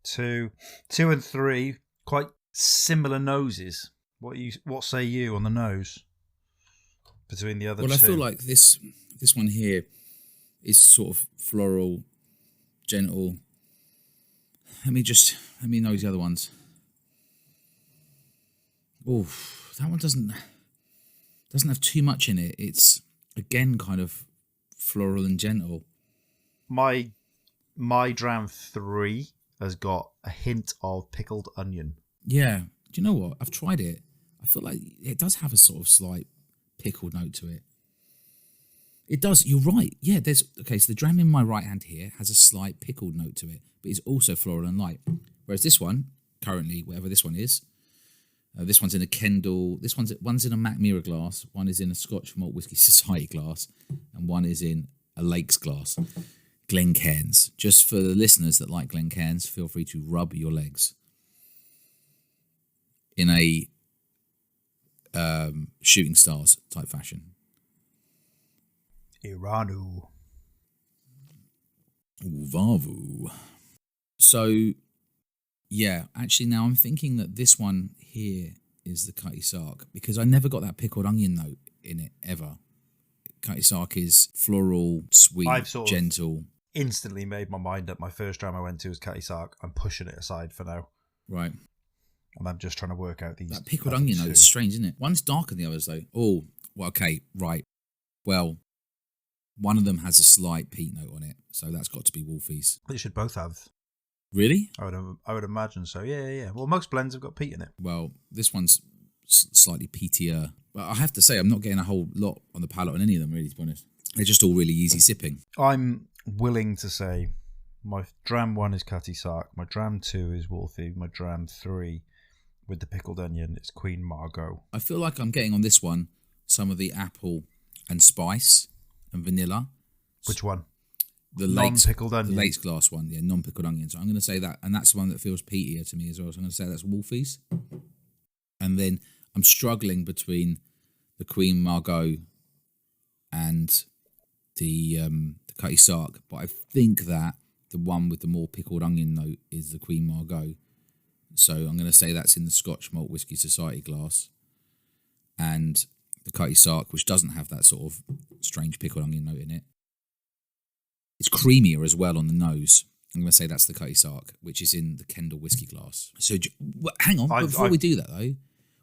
2 and 3, quite similar noses. What say you on the nose between the other two? Well, I feel like this one here is sort of floral, gentle. Let me nose the other ones. Oh, that one doesn't have too much in it. It's again kind of floral and gentle. My Dram 3 has got a hint of pickled onion. Yeah. Do you know what? I've tried it. I feel like it does have a sort of slight pickled note to it. It does. You're right. Yeah. So the Dram in my right hand here has a slight pickled note to it, but it's also floral and light. Whereas this one, currently, whatever this one is, this one's in a Kendall. One's in a Mac Mirror glass. One is in a Scotch Malt Whisky Society glass, and one is in a Lakes glass. Glencairn's. Just for the listeners that like Glencairn's, feel free to rub your legs in a shooting stars type fashion. Iranu. Vavu. So, yeah, actually now I'm thinking that this one here is the Cutty Sark because I never got that pickled onion note in it ever. Cutty Sark is floral, sweet, gentle. Instantly made my mind up. My first dram I went to was Cutty Sark. I'm pushing it aside for now. Right. And I'm just trying to work out these. That pickled onion note is strange, isn't it? One's darker than the others though. Oh, well, okay, right. Well, one of them has a slight peat note on it, so that's got to be Wolfies. They should both have. Really? I would imagine so. Yeah. Well, most blends have got peat in it. Well, this one's slightly peatier. But I have to say, I'm not getting a whole lot on the palate on any of them, really, to be honest. They're just all really easy sipping. I'm willing to say my Dram 1 is Cutty Sark, my Dram 2 is Wolfie, my Dram 3 with the pickled onion, it's Queen Margot. I feel like I'm getting on this one some of the apple and spice and vanilla. Which one? non-pickled onion. The Lakes glass one, yeah, non-pickled onions. So I'm going to say that, and that's the one that feels peatier to me as well. So I'm going to say that's Wolfies. And then I'm struggling between the Queen Margot and the Cutty Sark, but I think that the one with the more pickled onion note is the Queen Margot. So I'm going to say that's in the Scotch Malt Whisky Society glass. And the Cutty Sark, which doesn't have that sort of strange pickled onion note in it. It's creamier as well on the nose. I'm going to say that's the Cutty Sark, which is in the Kendall Whisky glass. So hang on, before we do that though,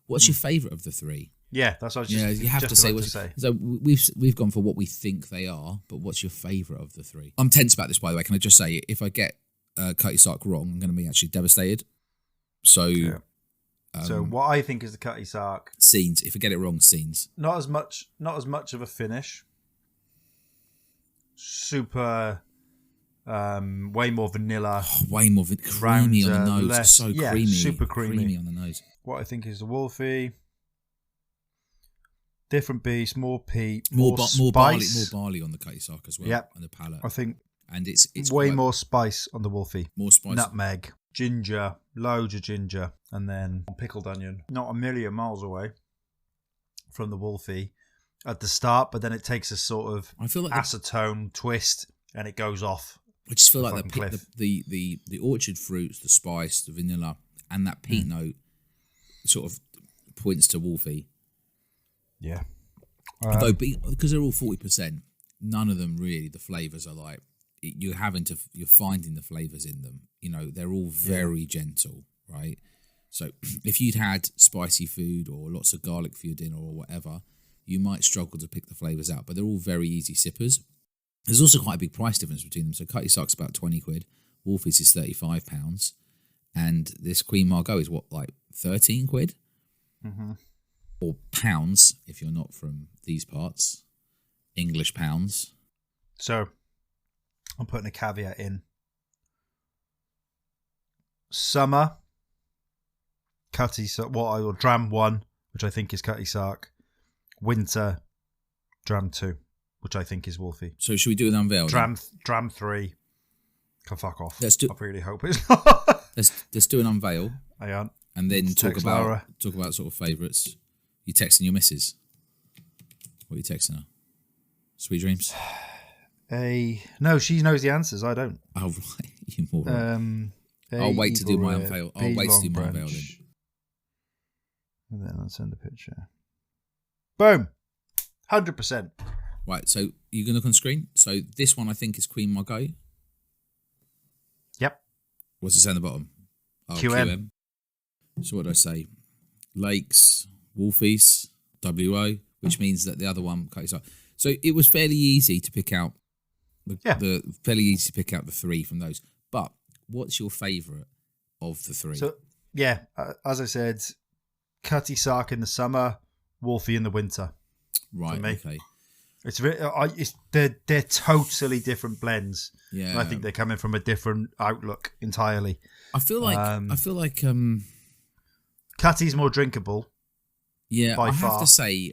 what's your favourite of the three? Yeah, that's what I was just. Yeah, you have just to say. about to say. So we've gone for what we think they are, but what's your favourite of the three? I'm tense about this, by the way. Can I just say, if I get Cutty Sark wrong, I'm going to be actually devastated. So, so what I think is the Cutty Sark scenes. If I get it wrong, scenes. Not as much of a finish. Super, way more vanilla. Way more creamy on the nose. Less, So creamy, super creamy on the nose. What I think is the Wolfie. Different beast, more peat, more spice. barley on the Cutty Sark as well. Yep. And the palate. I think, and it's way more spice on the Wolfie. More spice. Nutmeg, ginger, loads of ginger, and then pickled onion. Not a million miles away from the Wolfie at the start, but then it takes a sort of acetone twist and it goes off. I just feel like the orchard fruits, the spice, the vanilla, and that peat note sort of points to Wolfie. Yeah. Although because they're all 40%, none of them really, the flavours are like, you're finding the flavours in them. You know, they're all very gentle, right? So if you'd had spicy food or lots of garlic for your dinner or whatever, you might struggle to pick the flavours out, but they're all very easy sippers. There's also quite a big price difference between them. So Cutty Sark's about 20 quid, Wolfies is £35, and this Queen Margot is what, like 13 quid? Mm-hmm. Or pounds, if you're not from these parts. English pounds. So, I'm putting a caveat in. Summer, Cutty Sark, or Dram 1, which I think is Cutty Sark. Winter, Dram 2, which I think is Wolfie. So should we do an unveil? Dram 3, can fuck off. I really hope it's not. let's do an unveil. Hang on. And then talk Laura. about sort of favourites. You texting your missus? What are you texting her? Sweet dreams? No, she knows the answers. I don't. Oh, right. You moron. I'll wait to do my unveil. I'll wait to do my unveil then. And then I'll send a picture. Boom. 100%. Right, so you can look on screen. So this one I think is Queen Margot. Yep. What's it say on the bottom? Oh, QM. So what do I say? Lakes, Wolfies, WO, which means that the other one, so it was fairly easy to pick out the three from those. But what's your favourite of the three? So as I said, Cutty Sark in the summer, Wolfie in the winter. Right. Okay. They're totally different blends. Yeah. And I think they're coming from a different outlook entirely. I feel like Cutty's more drinkable. Yeah, by far. Have to say,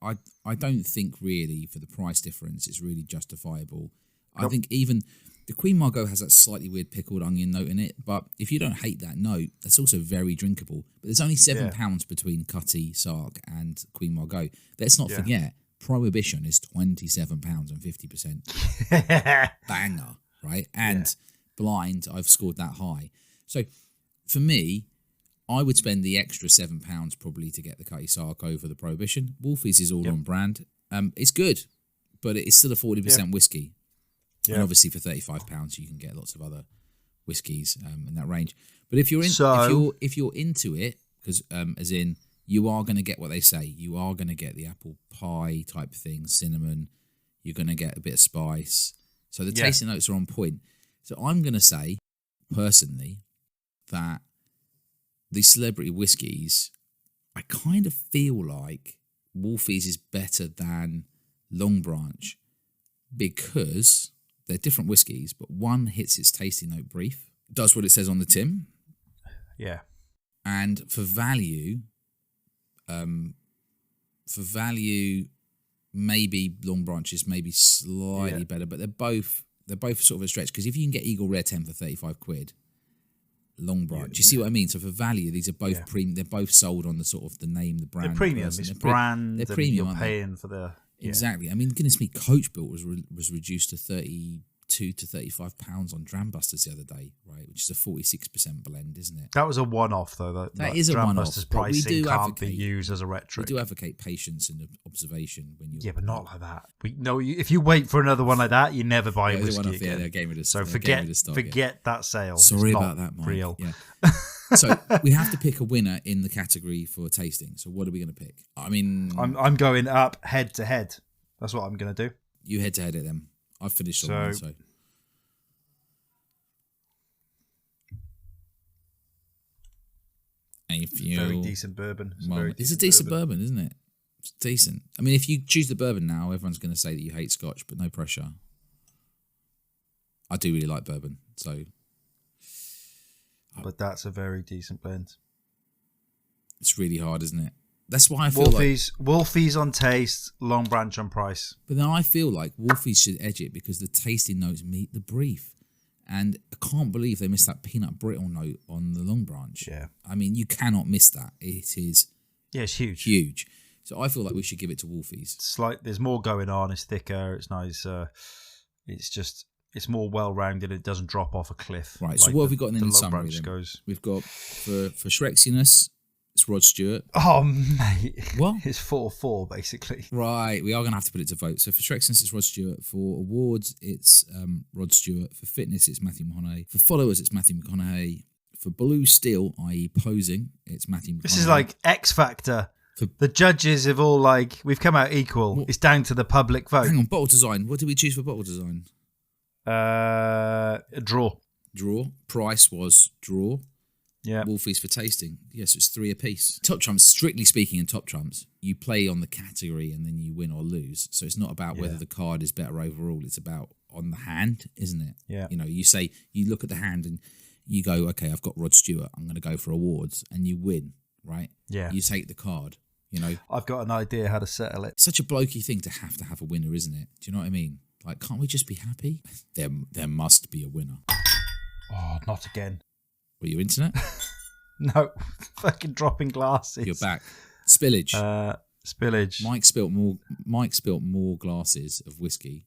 I don't think really for the price difference it's really justifiable. Nope. I think even the Queen Margot has that slightly weird pickled onion note in it, but if you don't hate that note, that's also very drinkable. But there's only £7 between Cutty Sark and Queen Margot. Let's not forget, Prohibition is £27 and 50%. Banger, right? And Blind, I've scored that high. So for me, I would spend the extra £7 probably to get the Cutty Sark over the Prohibition. Wolfies is all on brand. It's good, but it's still a 40% whiskey. And obviously for £35 you can get lots of other whiskies in that range. But if you're if you're into it, because as in you are going to get what they say, you are going to get the apple pie type thing, cinnamon. You're going to get a bit of spice. So the tasting notes are on point. So I'm going to say personally that these celebrity whiskies, I kind of feel like Wolfies is better than Longbranch because they're different whiskies, but one hits its tasting note brief, does what it says on the tin. Yeah. And for value, maybe Longbranch is maybe slightly better, but they're both They're both sort of a stretch, because if you can get Eagle Rare 10 for 35 quid, Longbranch. Do you see what I mean? So for value, these are both they're both sold on the sort of the name, the brand. They're premium. It's brand. They're premium. You're paying for the exactly. I mean, goodness me, Coach Built was reduced to £32 to £35 on Dram Busters the other day, right? Which is a 46% blend, isn't it? That was a one-off, though. That is a one-off. Dram Busters pricing can't be used as a retro. We do advocate patience and observation when you. Yeah, but not like that. If you wait for another one like that, you never buy a whiskey again. They're game of so forget that sale. Sorry about that, Mike. Real. Yeah. So we have to pick a winner in the category for tasting. So what are we going to pick? I mean, I'm going up head to head. That's what I'm going to do. You head to head at them. I've finished on one, so. Very decent bourbon. It's a decent bourbon, isn't it? It's decent. I mean, if you choose the bourbon now, everyone's going to say that you hate Scotch, but no pressure. I do really like bourbon, so. But that's a very decent blend. It's really hard, isn't it? That's why I feel Wolfies on taste, Longbranch on price. But then I feel like Wolfies should edge it because the tasting notes meet the brief. And I can't believe they missed that peanut brittle note on the Longbranch. Yeah. I mean, you cannot miss that. It is... Yeah, it's huge. Huge. So I feel like we should give it to Wolfies. There's more going on. It's thicker. It's nice. It's more well-rounded. It doesn't drop off a cliff. Right, so what have we got in the summary then? We've got, for Shrexiness, it's Rod Stewart. Oh, mate. What? It's 4-4, basically. Right, we are going to have to put it to vote. So for Shrexiness, it's Rod Stewart. For awards, it's Rod Stewart. For fitness, it's Matthew McConaughey. For followers, it's Matthew McConaughey. For Blue Steel, i.e. posing, it's Matthew McConaughey. This is like X Factor. The judges have all we've come out equal. It's down to the public vote. Hang on, bottle design. What did we choose for bottle design? A draw. Draw. Price was draw. Yeah. Wolfies for tasting. Yes, it's 3 apiece. Top Trumps, strictly speaking, in Top Trumps, you play on the category and then you win or lose. So it's not about whether the card is better overall. It's about on the hand, isn't it? Yeah. You know, you look at the hand and you go, okay, I've got Rod Stewart. I'm going to go for awards, and you win, right? Yeah. You take the card. You know, I've got an idea how to settle it. It's such a blokey thing to have a winner, isn't it? Do you know what I mean? Like, can't we just be happy? There must be a winner. Oh, not again. Were your internet? No, fucking dropping glasses. You're back. Spillage. Spillage. Mike spilt more glasses of whiskey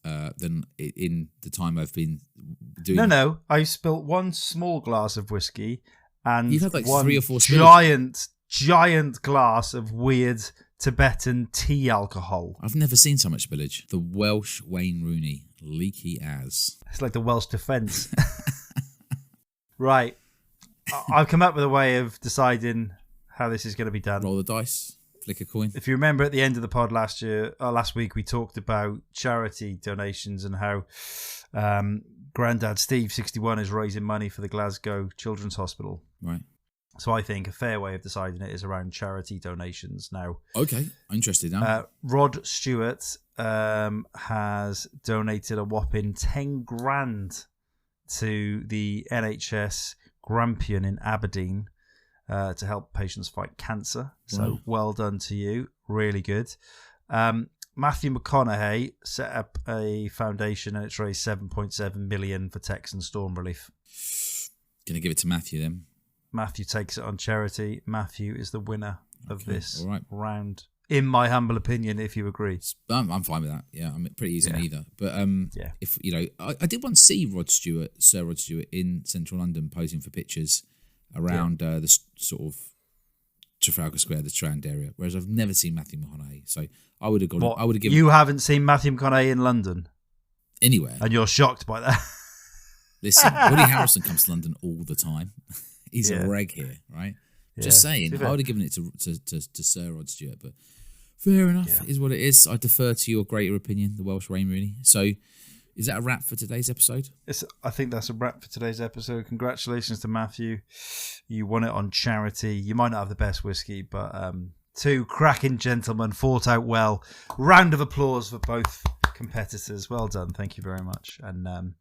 than in the time I've been doing. No. I spilt one small glass of whiskey and you've had like one 3 or 4 spillage. giant glass of weird Tibetan tea alcohol. I've never seen so much spillage. The Welsh Wayne Rooney, leaky as. It's like the Welsh defence. Right. I've come up with a way of deciding how this is going to be done. Roll the dice, flick a coin. If you remember at the end of the pod last week, we talked about charity donations and how Grandad Steve, 61, is raising money for the Glasgow Children's Hospital. Right. So I think a fair way of deciding it is around charity donations now. Okay, I'm interested now. Rod Stewart has donated a whopping 10 grand to the NHS Grampian in Aberdeen to help patients fight cancer. So well done to you. Really good. Matthew McConaughey set up a foundation and it's raised 7.7 million for Texan storm relief. Gonna give it to Matthew then. Matthew takes it on charity. Matthew is the winner of this round. In my humble opinion, if you agree. I'm fine with that. Yeah, I'm pretty easy on either. But if you know, I did once see Sir Rod Stewart in central London posing for pictures around the sort of Trafalgar Square, the Strand area. Whereas I've never seen Matthew McConaughey, so I would have gone. I would have given. You haven't seen Matthew McConaughey in London anywhere, and you're shocked by that. Listen, Woody Harrelson comes to London all the time. He's a reg here, right? Yeah. Just saying, I would have given it to Sir Rod Stewart, but fair enough, is what it is. I defer to your greater opinion, the Welsh Rain Rooney. So, is that a wrap for today's episode? I think that's a wrap for today's episode. Congratulations to Matthew. You won it on charity. You might not have the best whiskey, but 2 cracking gentlemen fought out well. Round of applause for both competitors. Well done. Thank you very much. And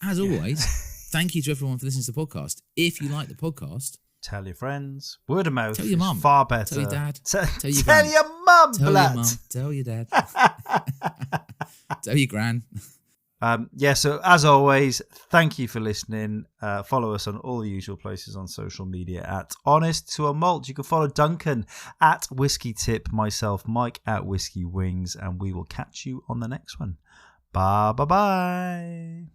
as always, thank you to everyone for listening to the podcast. If you like the podcast, Tell your friends. Word of mouth. Tell your mum. Far better. Tell your dad. Tell your tell gran. your mum, Tell blood. your mum. Tell your dad. Tell your gran. So as always, thank you for listening. Follow us on all the usual places on social media at Honest to a Malt. You can follow Duncan at Whiskey Tip, myself, Mike at Whiskey Wings, and we will catch you on the next one. Bye.